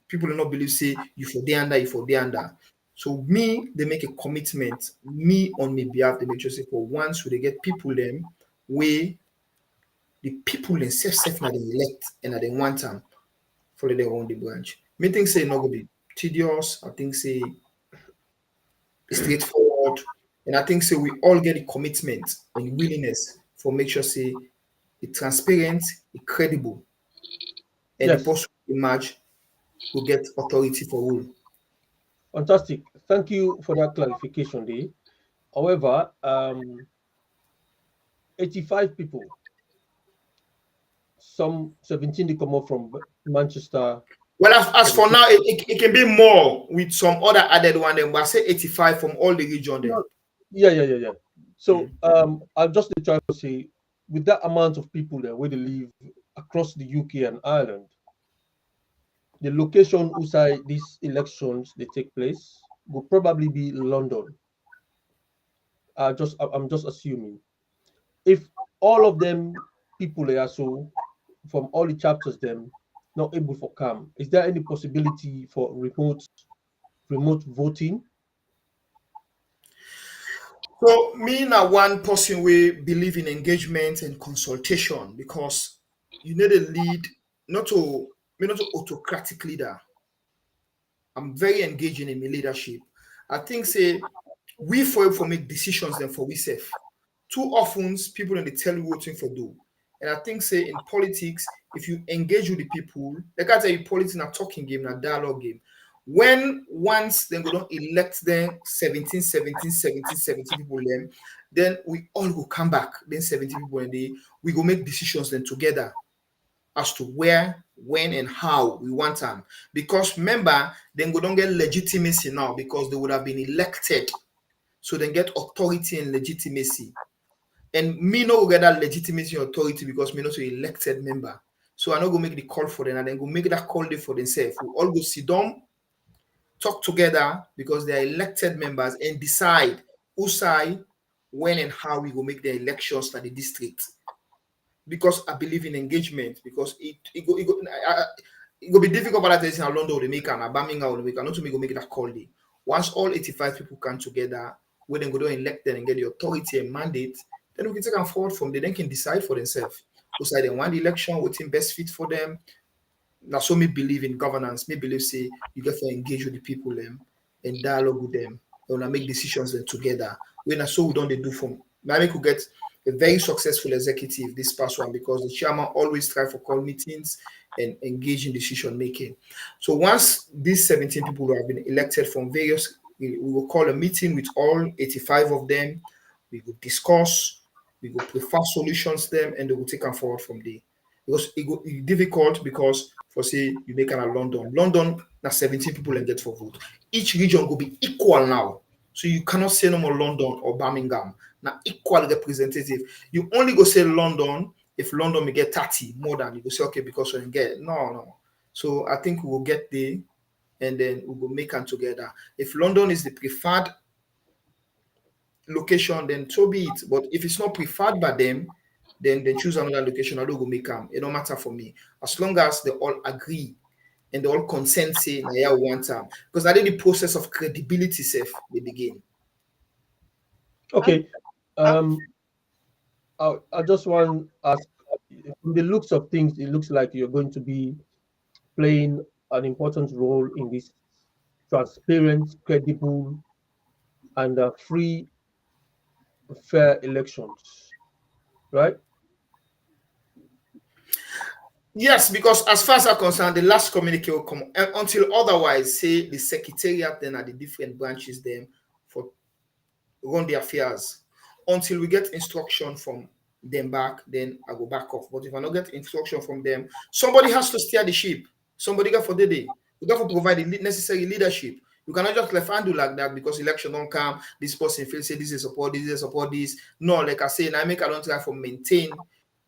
people do not believe say you for the under, you for the under. So me, they make a commitment, me on my behalf, they make sure say for once they get people them where the people themselves now they elect and they want them for they own the branch. Me think say not gonna be tedious. I think say it's straightforward. And I think say we all get a commitment and willingness for make sure say it's transparent, it's credible, and the Yes. post emerge will get authority for rule. Fantastic. Thank you for that clarification, Dee. However, 85 people, some 17 they come up from Manchester. Well, as for now, it can be more with some other added one. Then, but I say 85 from all the region. Then. Yeah. So I'll just try to say, with that amount of people there where they live across the UK and Ireland, the location outside these elections they take place will probably be London. I'm just assuming. If all of them people are so from all the chapters them not able for come, is there any possibility for remote voting? So me now one person we believe in engagement and consultation because you need a lead, not to autocratic leader. I'm very engaging in my leadership. I think say we for make decisions then for we safe. Too often people in the tell you what thing for do. And I think say in politics, if you engage with the people, like I tell you, politics not talking game, not dialogue game. When once then go don't elect them 17 people then we all will come back. Then 70 people and we go make decisions then together as to where, when, and how we want them. Because remember, then we don't get legitimacy now because they would have been elected. So then get authority and legitimacy. And me no get that legitimacy and authority because me not an elected member. So I not go make the call for them and then go make that call there for themselves. We all go sit down, talk together because they are elected members and decide who side, when, and how we go make the elections for the district. Because I believe in engagement, because it go be difficult for that in London to make and Birmingham to make not to make go make that call day. Once all 85 people come together, we then go to elect them and get the authority and mandate, then we can take them forward from there. Then can decide for themselves. Who side they want the election, what team best fit for them. Now, so me believe in governance. Me believe say you get to engage with the people them and dialogue with them. And make decisions then together. When I saw we don't they do from maybe could get a very successful executive this past one because the chairman always try for call meetings and engage in decision making. So once these 17 people who have been elected from various, we will call a meeting with all 85 of them. We will discuss, we will prefer solutions them, and they will take them forward from there. Because it's difficult because for say you make an London. London now 17 people and get for vote. Each region will be equal now. So you cannot say no more London or Birmingham. Now equal representative. You only go say London if London may get 30 more than you go say okay because we get no. So I think we will get there and then we will make them together. If London is the preferred location, then so be it. But if it's not preferred by them, then they choose another location. I don't go make them. It don't matter for me. As long as they all agree and they all consent say yeah, we want them. Because I think the process of credibility safe they begin. Okay. I just want to ask, from the looks of things, it looks like you're going to be playing an important role in this transparent, credible, and free, fair elections, right? Yes, because as far as I'm concerned, the last communique will come until otherwise, say the secretariat then at the different branches then for run the affairs. Until we get instruction from them back, then I go back off. But if I don't get instruction from them, somebody has to steer the ship. Somebody got for the day. You got to provide the necessary leadership. You cannot just left handle like that because election don't come. This person feels say this is support, this. No, like I say, I don't try for maintain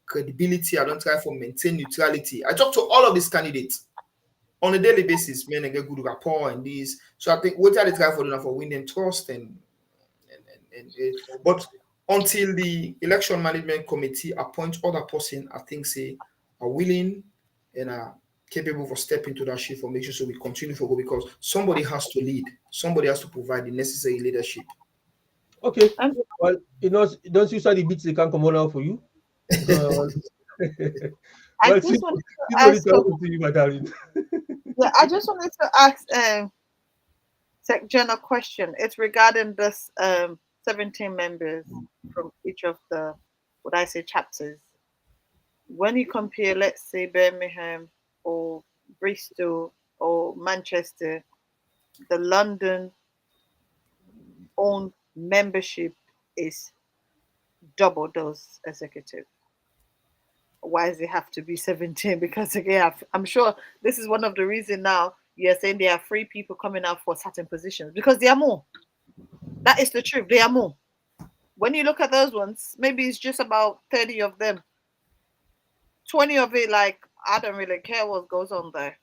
credibility. I don't try for maintain neutrality. I talk to all of these candidates on a daily basis. Men get good rapport and this. So I think what I try for them for win them trust but until the election management committee appoint other person, I think say are willing and are capable for step into that ship for make sure so we continue for go because somebody has to lead, somebody has to provide the necessary leadership. Okay. Well, don't you say the beats they can come on out for you? I Well, just wanted to only ask. talking to you, my darling. Yeah, I just wanted to ask Sec Jen a question. It's regarding this 17 members from each of the, what I say, chapters. When you compare, let's say, Birmingham or Bristol or Manchester, the London own membership is double those executive. Why does it have to be 17? Because again, I'm sure this is one of the reasons now you're saying there are 3 people coming out for certain positions because there are more. That is the truth. There are more. When you look at those ones, maybe it's just about 30 of them. 20 of it, like, I don't really care what goes on there.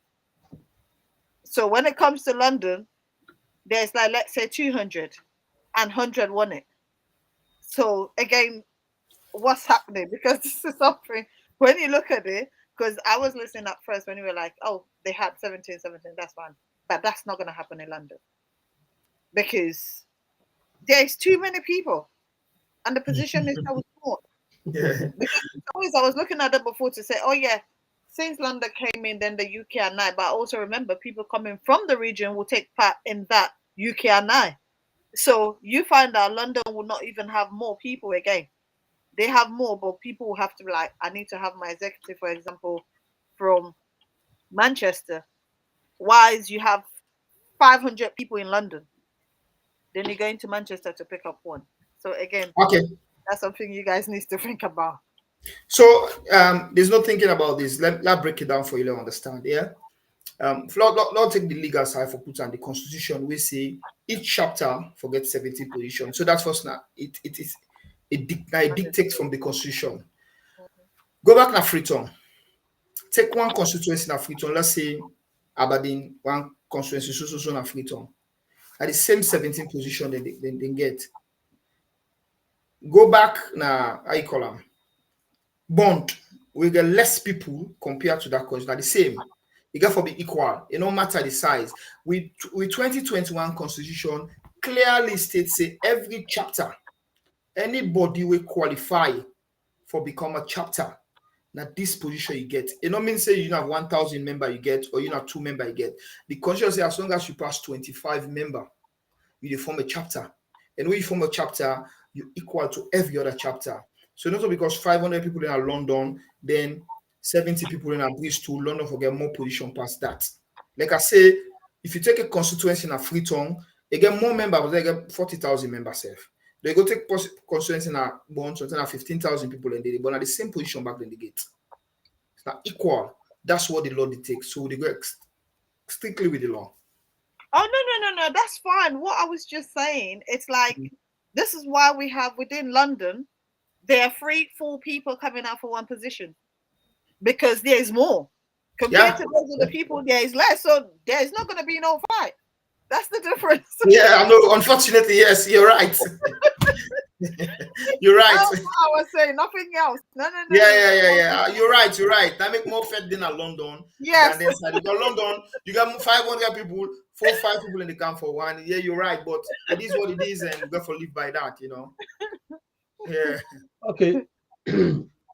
So when it comes to London, there's like, let's say 200 and 100 won it. So again, what's happening? Because this is something, when you look at it, because I was listening at first when you were like, oh, they had 17, that's fine. But that's not going to happen in London. Because there's too many people. And the position is so small. Yeah. Because always I was looking at it before to say, oh yeah, since London came in, then the UKNI. But I also remember people coming from the region will take part in that UKNI. So you find out London will not even have more people again. They have more, but people will have to be like, I need to have my executive, for example, from Manchester. Whereas you have 500 people in London. Then you're going to Manchester to pick up one. So again, Okay. that's something you guys need to think about. So there's no thinking about this. Let break it down for you to understand. Yeah. Not take the legal side for put on the constitution. We say each chapter forget 70 positions. So that's first now. It dictates from the constitution. Go back na Freetown. Take one constituency na Freetown. Let's say Aberdeen, one constituency so na Freetown. At the same 17 position they get. Go back na how you call them? Bond. We get less people compared to that constitution. The same. You got to be equal. It no matter the size. With 2021 constitution clearly states say every chapter, anybody will qualify for become a chapter. Now this position you get. It don't mean say you have 1,000 member you get or you have 2 member you get. The constitution say as long as you pass 25 member, you form a chapter. And when you form a chapter, you equal to every other chapter. So not because 500 people in London, then 70 people in Bristol, London forget more position past that. Like I say, if you take a constituency in a Freetown, they get more members, they get 40,000 members. They go take constituency in a Bond, so 15,000 people and they but at the same position back then they get. It's not equal. That's what the law dictates. So they go strictly with the law. Oh no, that's fine. What I was just saying, it's like this is why we have within London, there are 3-4 people coming out for one position. Because there is more. Compared to those other people, there is less. So there is not gonna be no fight. That's the difference. Yeah, I know. Unfortunately, yes, you're right. You're right. That's what I was saying, nothing else. No. Yeah. You're right. That make more fair than London. Yes. Than inside. You got London, you got 500 people, 4-5 people in the camp for one. Yeah, you're right. But it is what it is, and we got to live by that, you know. Yeah. Okay.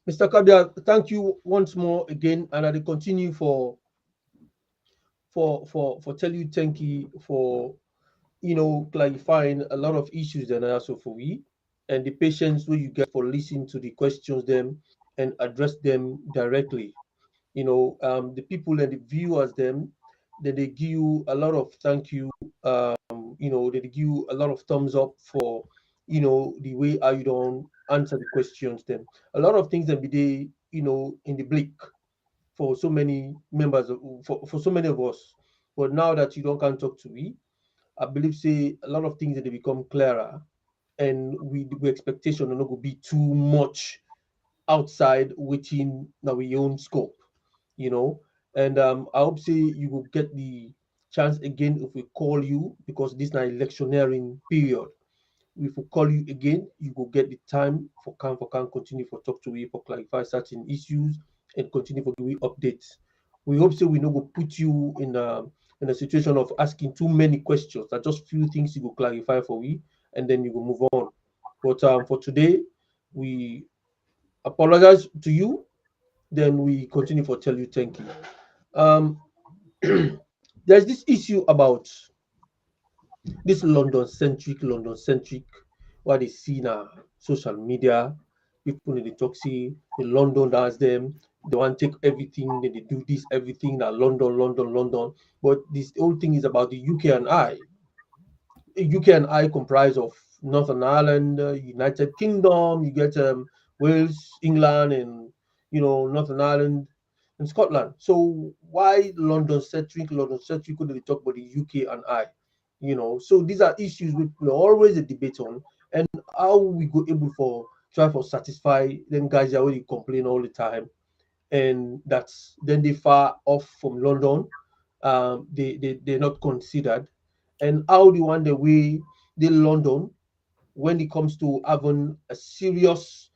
Mr. Kabia, thank you once more again, and I will continue for tell you thank you for clarifying a lot of issues and also for we and the patience where you get for listening to the questions them and address them directly. The people and the viewers them, then they give you a lot of thank you. They give you a lot of thumbs up for the way how you don't answer the questions them. A lot of things that be there, in the bleak for so many members for so many of us. But now that you don't can talk to me, I believe say a lot of things that they become clearer, and we expectation not going to be too much outside within our own scope, And I hope say you will get the chance again if we call you because this is an electioneering period. we will call you again. You will get the time for can continue for talk to we for clarify certain issues and continue for we updates. We hope so we no go put you in a situation of asking too many questions. That just few things you will clarify for we, and then you will move on. But for today, we apologize to you. Then we continue for tell you thank you. There's this issue about this London centric, what they see now, social media, people in the talk say the London does them, they want to take everything, they do this, everything that London. But this whole thing is about the UK and I. UK and I comprise of Northern Ireland, United Kingdom, you get Wales, England, and Northern Ireland and Scotland. So why London centric? London centric couldn't we talk about the UK and I? So these are issues we're always a debate on, and how we go able for try for satisfy them guys that already complain all the time, and that's then they far off from London. They're not considered, and how do you want the way they London when it comes to having a serious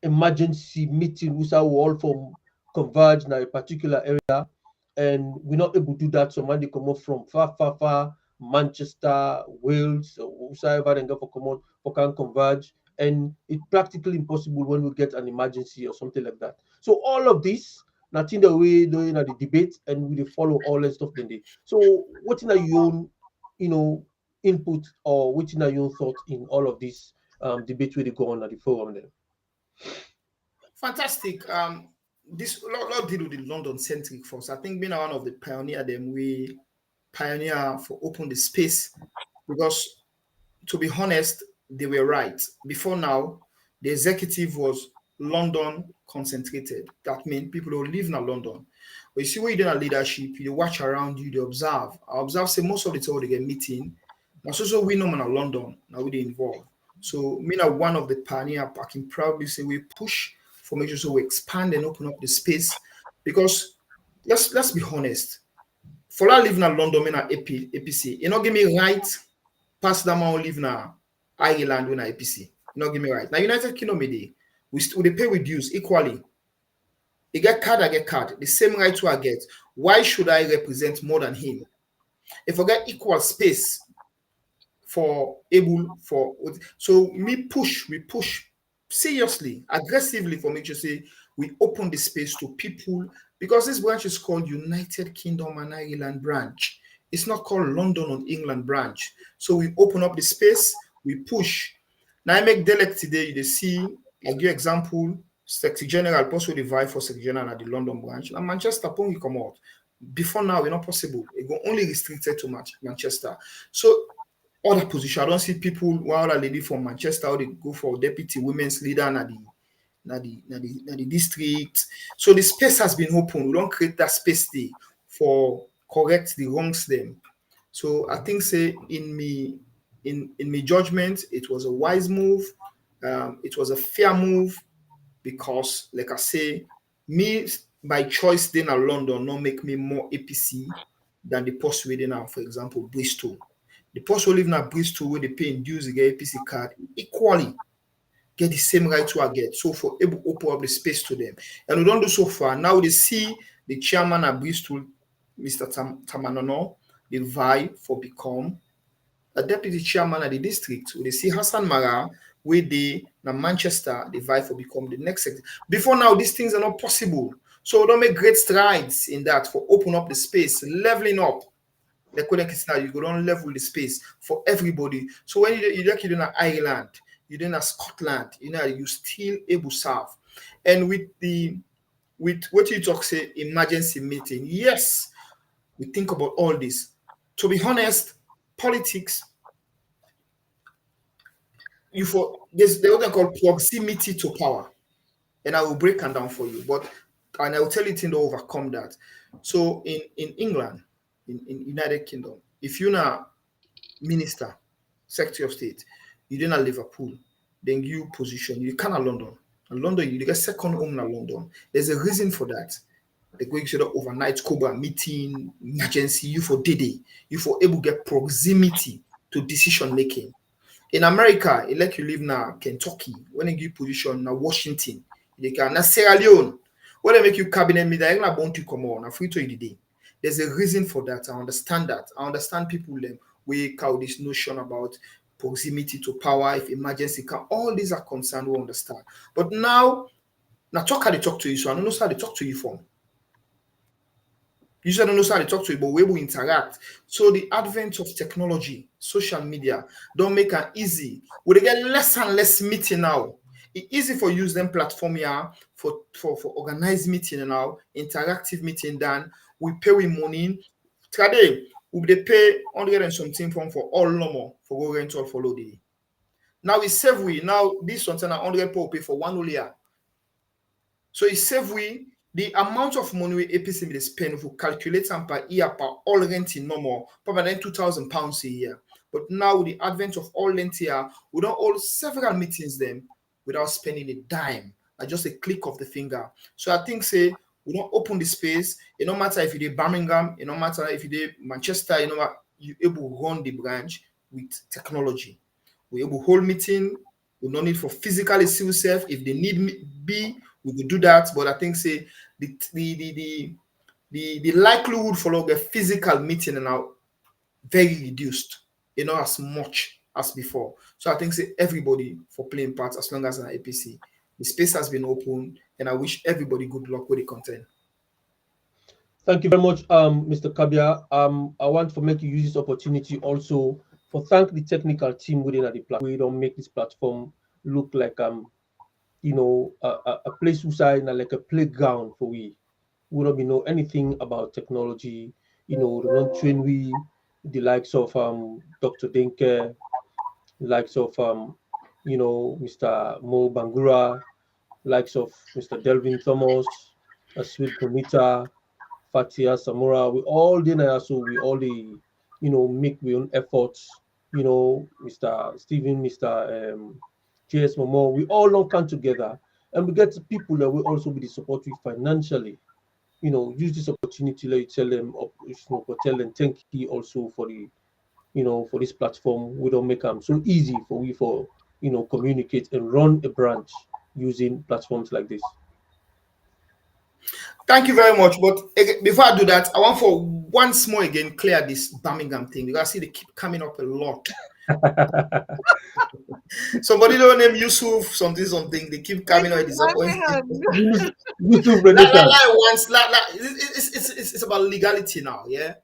emergency meeting, we all from converge in a particular area, and we're not able to do that. So when they come up from far, Manchester, Wales, or whoever they go for come on, for can converge, and it's practically impossible when we get an emergency or something like that. So all of this, nothing that we doing at the debate, and we follow all that stuff. Then they. So what are your own, input, or what are your own thoughts in all of this debate where they go on at the forum then? Fantastic. This lot deal with the London centric force. I think being one of the pioneer them, we pioneer for open the space, because to be honest, they were right. Before now, the executive was London concentrated. That means people who live in London. But you see where you do leadership, you watch around you, you observe. I observe say most of the time they get meeting. Now so we know in London, now we involved. So me now one of the pioneer, I can proudly say we push for make sure so we expand and open up the space, because let's be honest. For I live in London, in APC, you know give me right past that man live in Ireland when APC. You know give me right. Now United Kingdom we they pay with dues equally. You get card, I get card. The same right to I get. Why should I represent more than him? If I get equal space for able for so we push seriously, aggressively for me to say we open the space to people, because this branch is called United Kingdom and Ireland branch. It's not called London and England branch. So we open up the space, we push. Now I make Delect today, you see, I give example, Secretary General, possibly vie for Secretary General at the London branch, and Manchester upon we come out. Before now, it's not possible. It go only restricted to Manchester. So other position, I don't see people while a lady from Manchester, they go for deputy women's leader na the district. So the space has been open. We don't create that space there for correct the wrongs them. So I think say in me judgment, it was a wise move. It was a fair move, because like I say, me by choice then in London not make me more APC than the post within now, for example, Bristol. The post who live in Bristol where they pay in dues to get APC card equally get the same right to I get. So for able to open up the space to them. And we don't do so far. Now they see the chairman at Bristol, Mr. Tamanono, they vie for become a deputy chairman at the district. They see Hassan Mara, where they na Manchester, they vie for become the next secretary. Before now, these things are not possible. So we don't make great strides in that for open up the space, leveling up. The now you go down level the space for everybody. So when you like you in Ireland, you in Scotland, you still able to serve. And with what you talk say emergency meeting, yes, we think about all this. To be honest, politics, there's what they call proximity to power, and I will break it down for you. And I will tell you to overcome that. So in England. In United Kingdom, if you're not minister, Secretary of State, you're in Liverpool, then you position, you can't London. In London, you get second home in London. There's a reason for that. They're going to the overnight Cobra meeting, emergency, you for day, you for able to get proximity to decision making. In America, like you live now, Kentucky, when they give you position now Washington, they can now Sierra Leone, when they make you cabinet meet, they're not going to come on. I free to you today. There's a reason for that. I understand that. I understand people we call this notion about proximity to power, if emergency come, all these are concerned, we understand. But now talk how they talk to you, so I don't know how they talk to you from. You don't know how they talk to you, but we will interact. So the advent of technology, social media, don't make it easy. We get less and less meeting now. It's easy for use them platform here for organized meeting now, interactive meeting done. We pay with money. Today, we pay 100 and something from for all normal for go rental for load. Now it's save we. Now this one 100 per pay for one whole year. So it's save we. The amount of money we APC may spend, if we calculate some per year per all renting normal, probably then £2,000 a year. But now with the advent of all rent here, we don't hold several meetings them without spending a dime. Just a click of the finger. So I think say we don't open the space. It no matter if you did Birmingham, it no matter if you did Manchester, you know what, you able to run the branch with technology. We able to hold meeting. We no need for physically see yourself. If they need be, we could do that. But I think say the likelihood for a physical meeting now very reduced, as much as before. So I think say everybody for playing part as long as an APC. The space has been open, and I wish everybody good luck with the content. Thank you very much, Mr. Kabia. I want to make you use this opportunity also for thank the technical team within the platform. We don't make this platform look like a place inside like a playground for we. We don't know anything about technology. We don't train the likes of Dr. Denke, the likes of Mr. Mo Bangura, likes of Mr. Delvin Thomas, Sweet Bonita, Fatia Samura. We all did so we all make our own efforts. Mr. Stephen, Mr. JS Momo, we all don't come together and we get people that will also be supportive financially. Use this opportunity to tell them thank you also for the for this platform. We don't make them so easy for communicate and run a branch using platforms like this. Thank you very much. But before I do that, I want for once more again clear this Birmingham thing, because I see they keep coming up a lot. Somebody don't name Yusuf something. They keep coming up. It's about legality now. Yeah,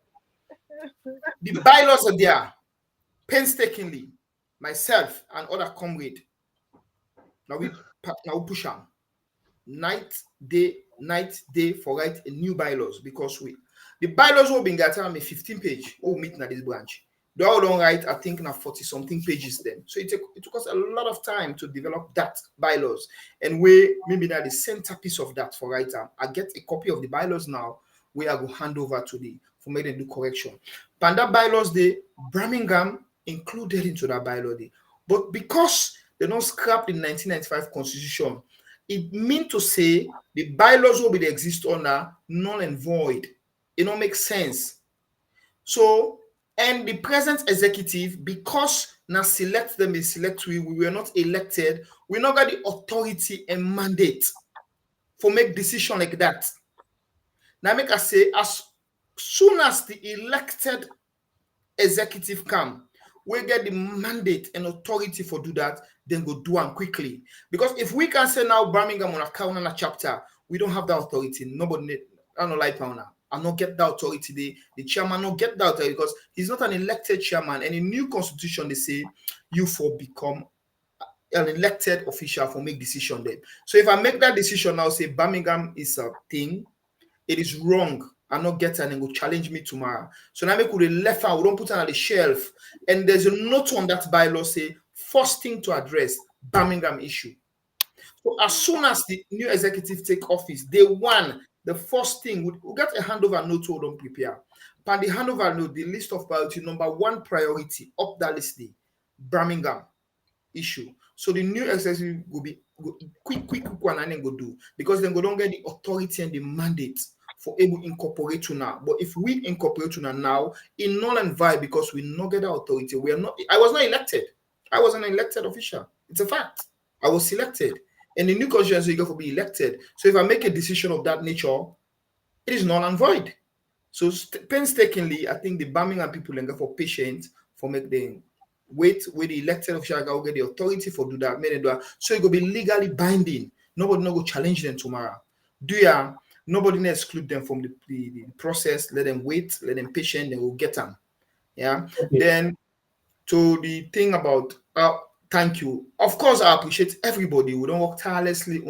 the bylaws are there. Painstakingly, myself and other comrade. Now we push on night day for write a new bylaws, because the bylaws will be got a 15 page. We'll meet at this branch. They all don't write, I think, now 40 something pages then. So it took us a lot of time to develop that bylaws. And maybe that the centerpiece of that for writer. I get a copy of the bylaws now, where I go hand over to for me to do correction. But that bylaws the Birmingham included into that bylaw day. But because they don't scrap the 1995 constitution, it means to say the bylaws will be the exist on null and void. It don't make sense. So, and the present executive, because now select them, we were not elected, we not got the authority and mandate for make decision like that. Now make us say, as soon as the elected executive come, we get the mandate and authority for do that, then go do them quickly. Because if we can say now Birmingham on a count on a chapter, we don't have that authority. Nobody, I don't like now. I not get that authority. The chairman not get that authority because he's not an elected chairman. And in new constitution, they say you for become an elected official for make decision then. So if I make that decision now, say Birmingham is a thing, it is wrong. I not get it and go challenge me tomorrow. So now we could left out, we don't put it on the shelf. And there's a note on that bylaw say first thing to address Birmingham issue. So as soon as the new executive take office, day one, the first thing we get a handover note to don't prepare. But the handover note, the list of priority, number one priority up that list, the Birmingham issue. So the new executive will be quick one and then go do, because then go don't get the authority and the mandate for able to incorporate to now. But if we incorporate to now, in null and void, because we not get the authority, we are not. I was not elected. I was an elected official. It's a fact. I was selected. And the new constituency, you go for be elected. So if I make a decision of that nature, it is null and void. So painstakingly, I think the Birmingham people go for patience for make them wait with the elected official go get the authority for do that, do that. So it will be legally binding. Nobody no go challenge them tomorrow. Do ya? Nobody no exclude them from the process. Let them wait. Let them patient. They will get them. Yeah. Okay. Then to the thing about thank you. Of course, I appreciate everybody. We don't work tirelessly.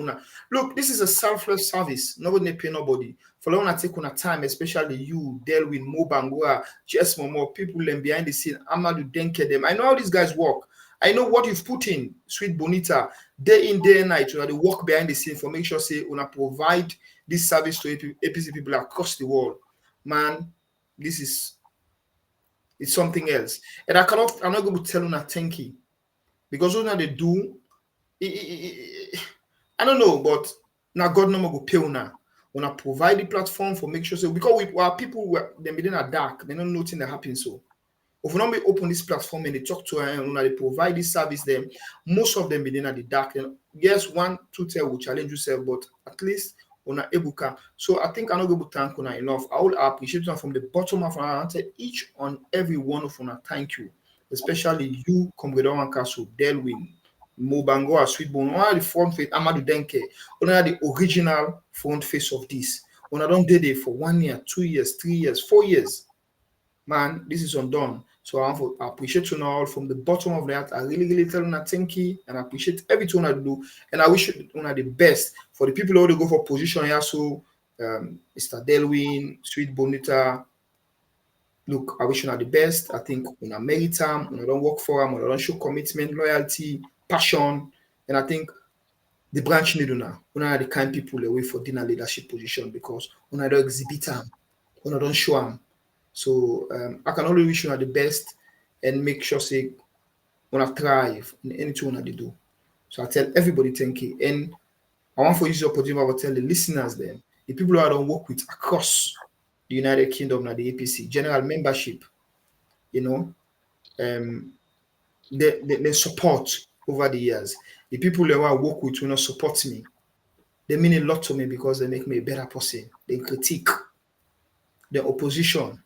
Look, this is a selfless service. Nobody pay nobody. For long, I take on time, especially you, deal with Mobangua, just more people them behind the scene. Amadou Denke them. I know how these guys work. I know what you've put in, Sweet Bonita, day in, day and night. You know, they work behind the scene for make sure say una provide this service to APC people across the world. Man, this is it's something else. And I'm not going to tell you thank you. Because what they do, I don't know, but now God no more go pay una. Una provide the platform for make sure so because our people they in a dark, they don't know nothing that happens. So if we not be open this platform and they talk to her and they provide this service, them most of them be in the dark. And yes, 1, 2 tell will challenge yourself, but at least una ebuka. So I think I'm not going to thank una enough. I will appreciate you from the bottom of my heart. Each and every one of una, thank you. Especially you, Comrade Castle, Delwin, Mobangoa, Sweetbone, one of the front face, Amadou Denke, one of the original front face of this. When I don't did it for 1 year, 2 years, 3 years, 4 years, man, this is undone. So I appreciate you all from the bottom of the heart. I really, really tell you thank you and I appreciate everything I do. And I wish you the best for the people who go for position here. So, Mr. Delwin, Sweet Bonita. Look, I wish you the best. I think una merit them, una don't work for them, una don't show commitment, loyalty, passion. And I think the branch need una are the kind people away for dinner leadership position because una don't exhibit them, una don't show them. So I can only wish you the best and make sure say una thrive in anything una they do. So I tell everybody thank you. And I want for you to opportunity to tell the listeners then, the people who I don't work with across the United Kingdom, na the APC general membership, you know, they support over the years. The people who I work with will not support me. They mean a lot to me because they make me a better person. They critique the opposition.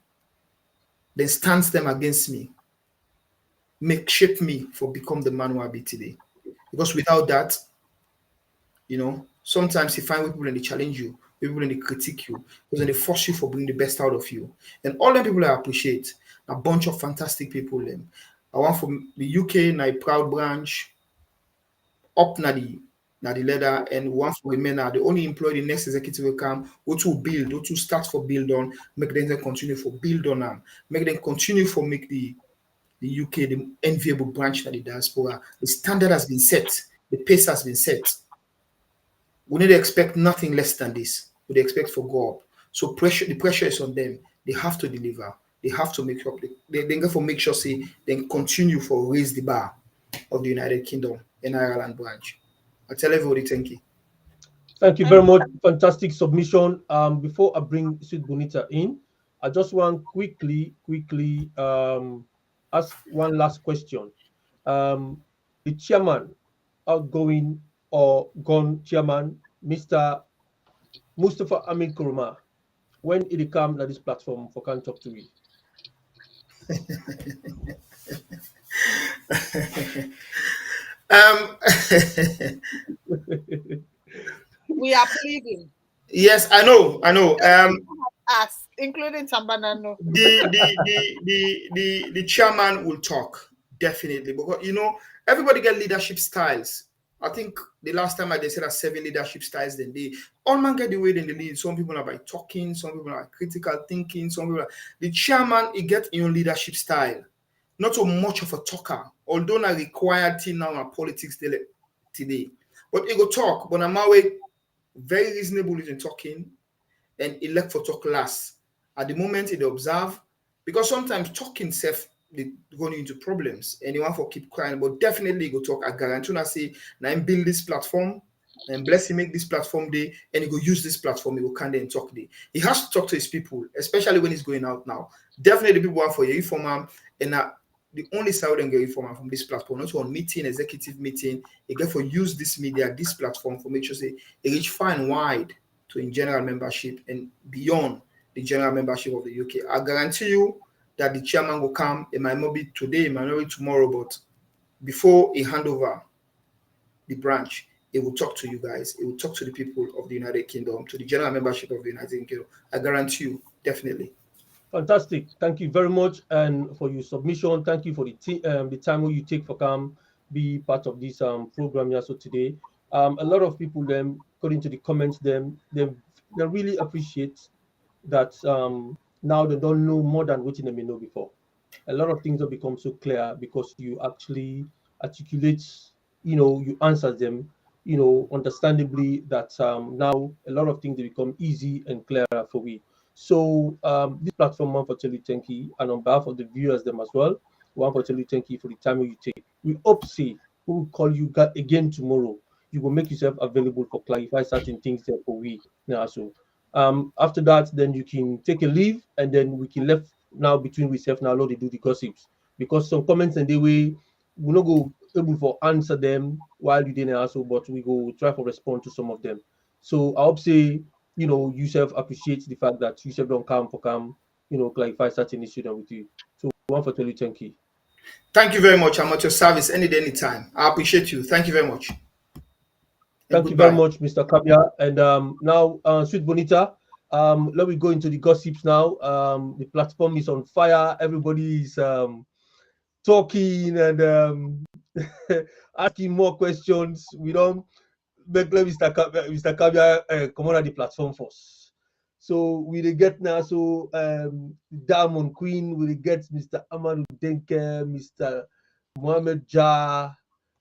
They stand them against me. Shape me for become the man who I be today. Because without that, you know, sometimes you find people and they challenge you. People and they critique you because they force you for bringing the best out of you. And all the people I appreciate, a bunch of fantastic people. Them. I want from the UK, na proud branch, up na the leader, and one for women are the only employee the next executive will come, go to build, go to start for build on, make them continue for build on them, make them continue for make the UK the enviable branch that the diaspora. The standard has been set, the pace has been set. We need to expect nothing less than this. We expect for God. So the pressure is on them. They have to deliver. They have to make sure they go for make sure say they continue for raise the bar of the United Kingdom and Ireland branch. I tell everybody thank you. Thank you very much. Fantastic submission. Before I bring Sweet Bonita in, I just want quickly ask one last question. The chairman, outgoing or gone chairman, Mr. Mustafa Amin Kuruma, when it come to this platform for can talk to me? We are pleading. Yes, I know. Us, including Tambanano. The chairman will talk definitely because you know everybody get leadership styles. I think the last time they said 7 leadership styles. Then they all man get the way they lead. Some people are by talking, some people are critical thinking, some people are the chairman. He get your leadership style. Not so much of a talker, although not required thing now in politics today. But he go talk. But I'm way very reasonable in talking, and elect for talk last. At the moment, he observe because sometimes talking self they going into problems and you want for keep crying, but definitely go talk. I guarantee I say now him build this platform and bless him make this platform day and he go use this platform, he go kind and talk day. He has to talk to his people, especially when he's going out now. Definitely people want for you from him and the only side and get information from this platform, not on meeting, executive meeting, you get for use this media, this platform for make sure say it reach far and wide to in general membership and beyond the general membership of the UK. I guarantee you that the chairman will come. It might not be today, it might not be tomorrow, but before he hand over the branch, it will talk to you guys. It will talk to the people of the United Kingdom, to the general membership of the United Kingdom. I guarantee you, definitely. Fantastic. Thank you very much, and for your submission. Thank you for the time you take for come be part of this program here. So today, a lot of people then according to the comments, they really appreciate that now they don't know more than what they may know before. A lot of things have become so clear because you actually articulate, you answer them, understandably, that now a lot of things they become easy and clearer for we. So this platform, one for tell you thank you, and on behalf of the viewers them as well, one for tell you thank you for the time you take. We hope see we will call you again tomorrow. You will make yourself available for clarify certain things there for we now. So after that, then you can take a leave, and then we can left now between ourselves now. Lord, they do the gossips because some comments and the way we not go able for answer them while you didn't answer, but we go try to respond to some of them. So I hope say you self appreciate the fact that you self don't come for come clarify certain issue done with you. So one for tell you thank you. Thank you very much. I'm at your service any day, anytime. I appreciate you. Thank you very much. Thank you very much, Mr. Kabia. And now, Sweet Bonita, let me go into the gossips now. The platform is on fire. Everybody is talking and asking more questions. We don't let Mr. Kabia come on the platform first. So we get now Diamond Queen, we get Mr. Amadou Denke, Mr. Mohamed Jah,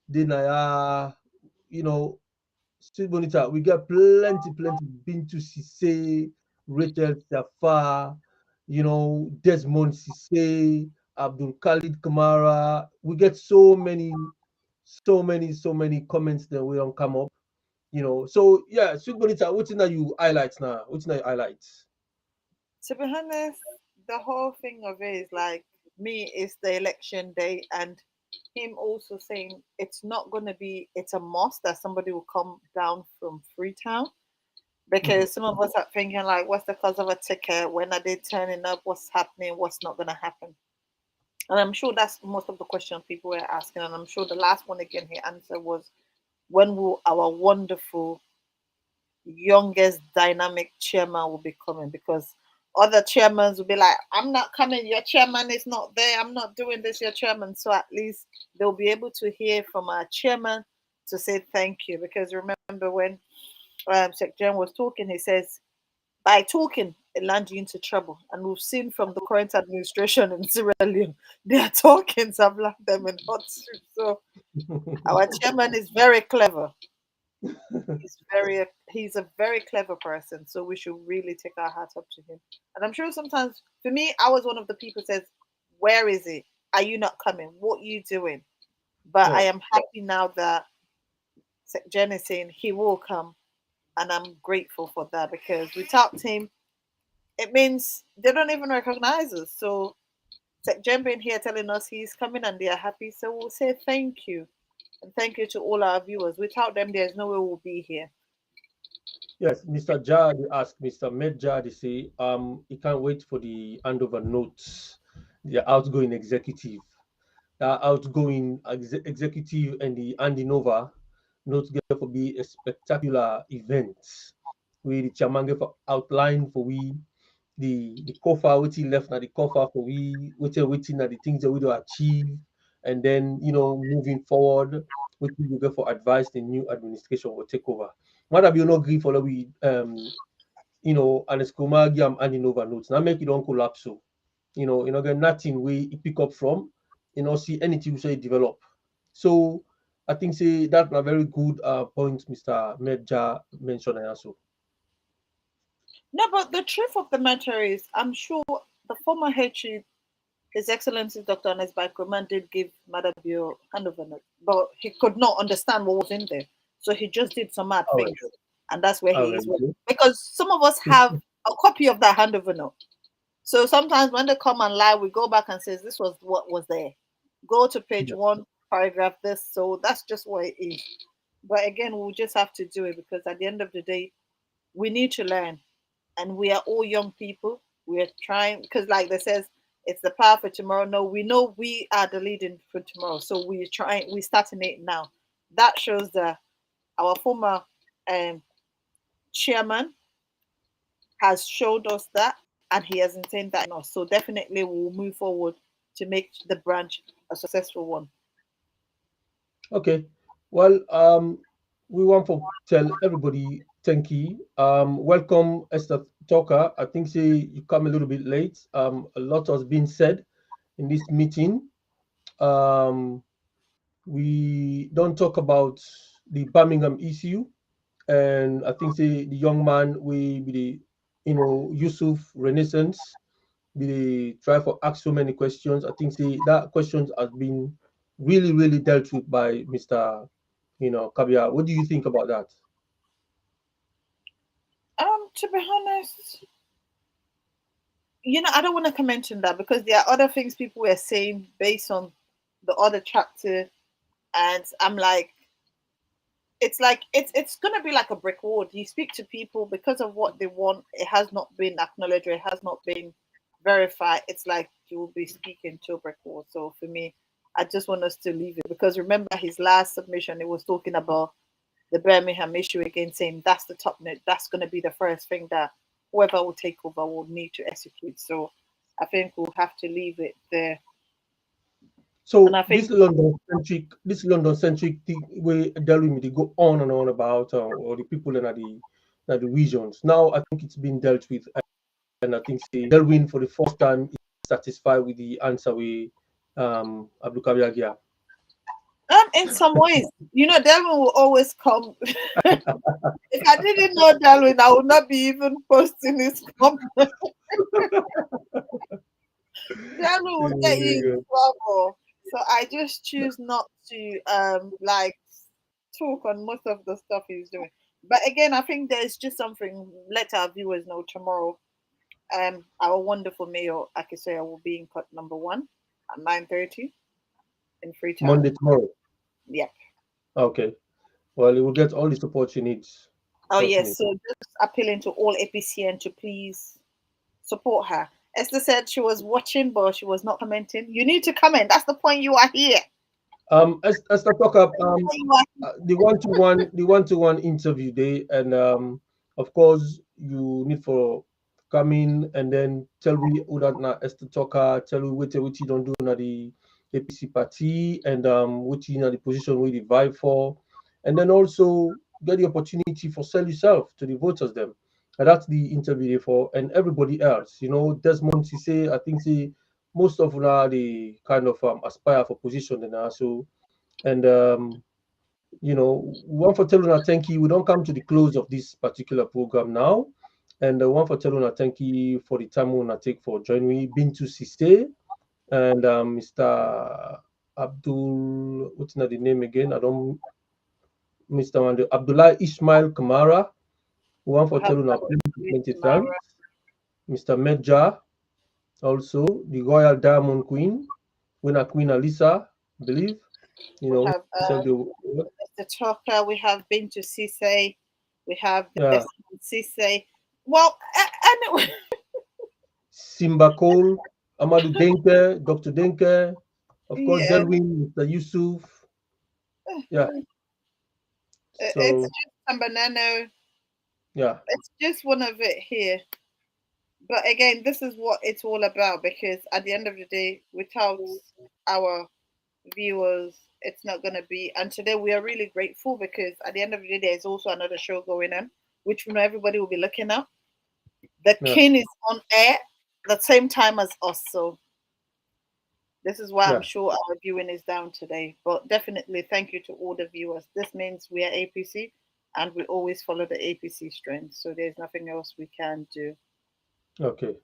Denaya, Sweet Bonita, we got plenty, Bintu Sise, Rachel Safar, Desmond Sise, Abdul Khalid Kamara. We get so many comments that we don't come up. So yeah, Sweet Bonita, what's in you highlights now? What's in your highlights? To be honest, the whole thing of it is like me, it's the election day, and him also saying it's not going to be, it's a must that somebody will come down from Freetown, because some of us are thinking like, what's the cost of a ticket? When are they turning up? What's happening? What's not going to happen? And I'm sure that's most of the questions people were asking. And I'm sure the last one again he answered was, when will our wonderful, youngest, dynamic chairman will be coming? Because other chairmen will be like, I'm not coming, your chairman is not there, I'm not doing this, your chairman. So at least they'll be able to hear from our chairman to say thank you. Because remember when Secretary was talking, he says, by talking, it lands you into trouble. And we've seen from the current administration in Sierra Leone, they are talking, so I've left them in hot soup. So our chairman is very clever. He's a very clever person. So we should really take our hat up to him. And I'm sure sometimes, for me, I was one of the people says, where is it? Are you not coming? What are you doing? But I am happy now that Jen is saying he will come. And I'm grateful for that, because without him, it means they don't even recognize us. So Jen being here telling us he's coming and they are happy. So we'll say thank you. And thank you to all our viewers. Without them, there's no way we'll be here. Yes, Mr. Jah asked Mr. Medja, they say he can't wait for the handover notes, the outgoing executive. The outgoing executive and the handing over notes going to be a spectacular event where the chairman gave outline for we the coffer, what he left now the coffer for we, waiting at the things that we do achieve, and then moving forward, what we go for advice the new administration will take over. What have you not agree for we and it's Kumagi I'm handing over notes. Now make it don't collapse so. Get nothing we pick up from, see anything we say develop. So I think say that's a very good point Mr. Medja mentioned also. No, but the truth of the matter is, I'm sure the former head chief, His Excellency Dr. Anes Baikroman, did give Madabio handover note, but he could not understand what was in there. So he just did some mad things. And that's where he is. Because some of us have a copy of that handover note. So sometimes when they come and lie, we go back and say, this was what was there. Go to page one, paragraph this. So that's just what it is. But again, we'll just have to do it because at the end of the day, we need to learn, and we are all young people. We are trying because, like they says, it's the power for tomorrow. No, we know we are the leading for tomorrow, so we're trying. We're starting it now. That shows that our former chairman has showed us that, and he has intended that in us. So definitely, we'll move forward to make the branch a successful one. Okay. Well, we want to tell everybody thank you. Welcome, Esther Talker. I think you come a little bit late. A lot has been said in this meeting. We don't talk about the Birmingham issue, and I think the young man we be the Yusuf Renaissance we try for ask so many questions. I think that questions has been really dealt with by Mr. Kabia. What do you think about that? To be honest, I don't want to comment on that because there are other things people were saying based on the other chapter, and I'm like, it's gonna be like a brick wall. You speak to people because of what they want. It has not been acknowledged. Or it has not been verified. It's like you will be speaking to a brick wall. So for me, I just want us to leave it because remember his last submission. It was talking about the Birmingham issue again, saying that's the top note. That's going to be the first thing that whoever will take over will need to execute. So I think we'll have to leave it there. So this London-centric way Delwin they go on and on about or the people in the regions. Now I think it's been dealt with, and I think Delwin for the first time is satisfied with the answer we Abdul Kabir Agia. In some ways, Delwin will always come. If I didn't know Delwin, I would not be even posting his comment. Delwin will get you in trouble. So I just choose not to talk on most of the stuff he's doing. But again, I think there's just something. Let our viewers know tomorrow. Our wonderful mayor Akisaya will be in cut number 1 at 9:30 in Freetown. Monday tomorrow. Yep. Okay. Well, he will get all the support he needs. Oh yes. So just appealing to all APCN to please support her. Esther said she was watching, but she was not commenting. You need to comment. That's the point. You are here. Esther talk up the one-to-one interview day, and of course you need for come in and then tell me who that na Esther Talker, tell me what you don't do na the APC party, and what you na the position we vibe for, and then also get the opportunity for sell yourself to the voters them. And that's the interview for, and everybody else. Desmond I think most of them they kind of aspire for position and so, and we want for telling thank you. We don't come to the close of this particular program now, and one for telling thank you for the time we want to take for joining me. Bintu Siste and Mr. Abdul, what's not the name again? I don't. Mr. Abdullah Ismail Kamara. One for telling plenty thanks. Mr. Medja, also the Royal Diamond Queen, winner Queen Alisa, I believe. We have Mr. Talker, we have Bintu Sise, we have Sise. Well, anyway. Simba Cole, Amadou Denke, Dr. Denke, of course, Delwin, Mr. Yusuf. Yeah. It's just some banana. Yeah. It's just one of it here. But again, this is what it's all about because at the end of the day, without our viewers, it's not going to be. And today we are really grateful because at the end of the day, there's also another show going on, which we know everybody will be looking at. The King is on air at the same time as us. So this is why I'm sure our viewing is down today. But definitely thank you to all the viewers. This means we are APC and we always follow the APC strength. So there's nothing else we can do. Okay.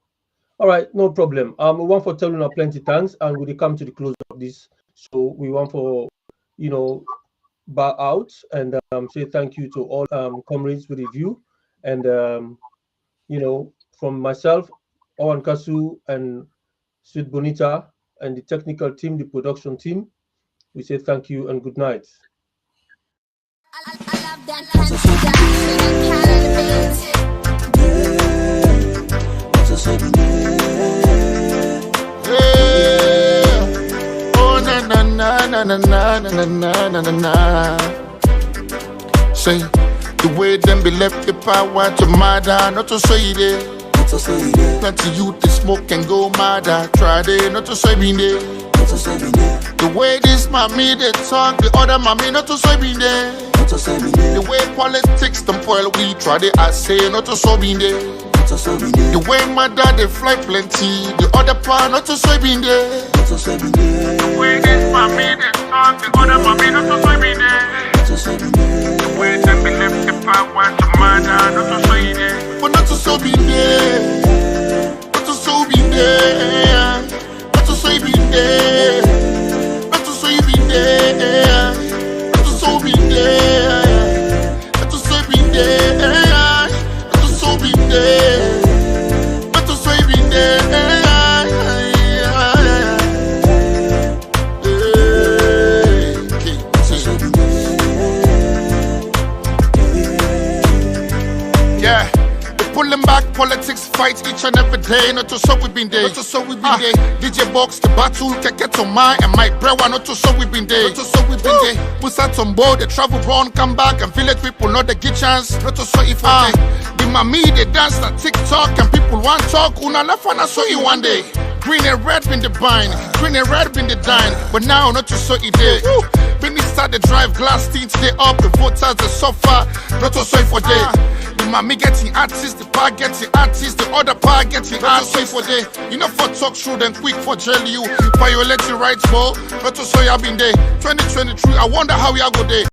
All right, no problem. We want for telling our plenty thanks, and we come to the close of this. So we want for bow out and say thank you to all comrades with the view, and from myself, Owen Kasu, and Sweet Bonita, and the technical team, the production team. We say thank you and good night. Oh na na na na na na na na na na. Say the way them be left the power to murder, not to say it. Plenty youth they smoke and go mad. Try they not to say me there. The way this mommy they talk, the other mommy not to say me there. The way politics them spoil we try they I say not to say me there. The way my dad they fly plenty, the other part not to say me there. The way this mommy they talk, the other mommy not to say me there. The way them be left the power to murder, not to say there. But not to say me there. Not to say me there. Not to say me there. Not to say me there. Not to say me there. Not to say me there. Not to say me there. Not to say me there. Yeah, we're pulling back politics fights each and every day. Not to so we been there. Not to so we been there. DJ box the battle can get on my and my brewer. Not to so we been there. Not to so we been there. Push out on board, they travel run, come back and village people not they get chance. Not to so if the mommy they dance on TikTok and people want talk. Una left and I saw you one day. Green and red been the bind, green and red been the dine. But now not to so it there. When start the drive glass teeth they up, the voters they suffer. Not to so for day. The mommy getting artists, the pa getting artists, the other pa getting artists for day. You know for talk through then quick for jail you. Violate your rights, bro. Not to so you have been there. 2023, I wonder how you go there.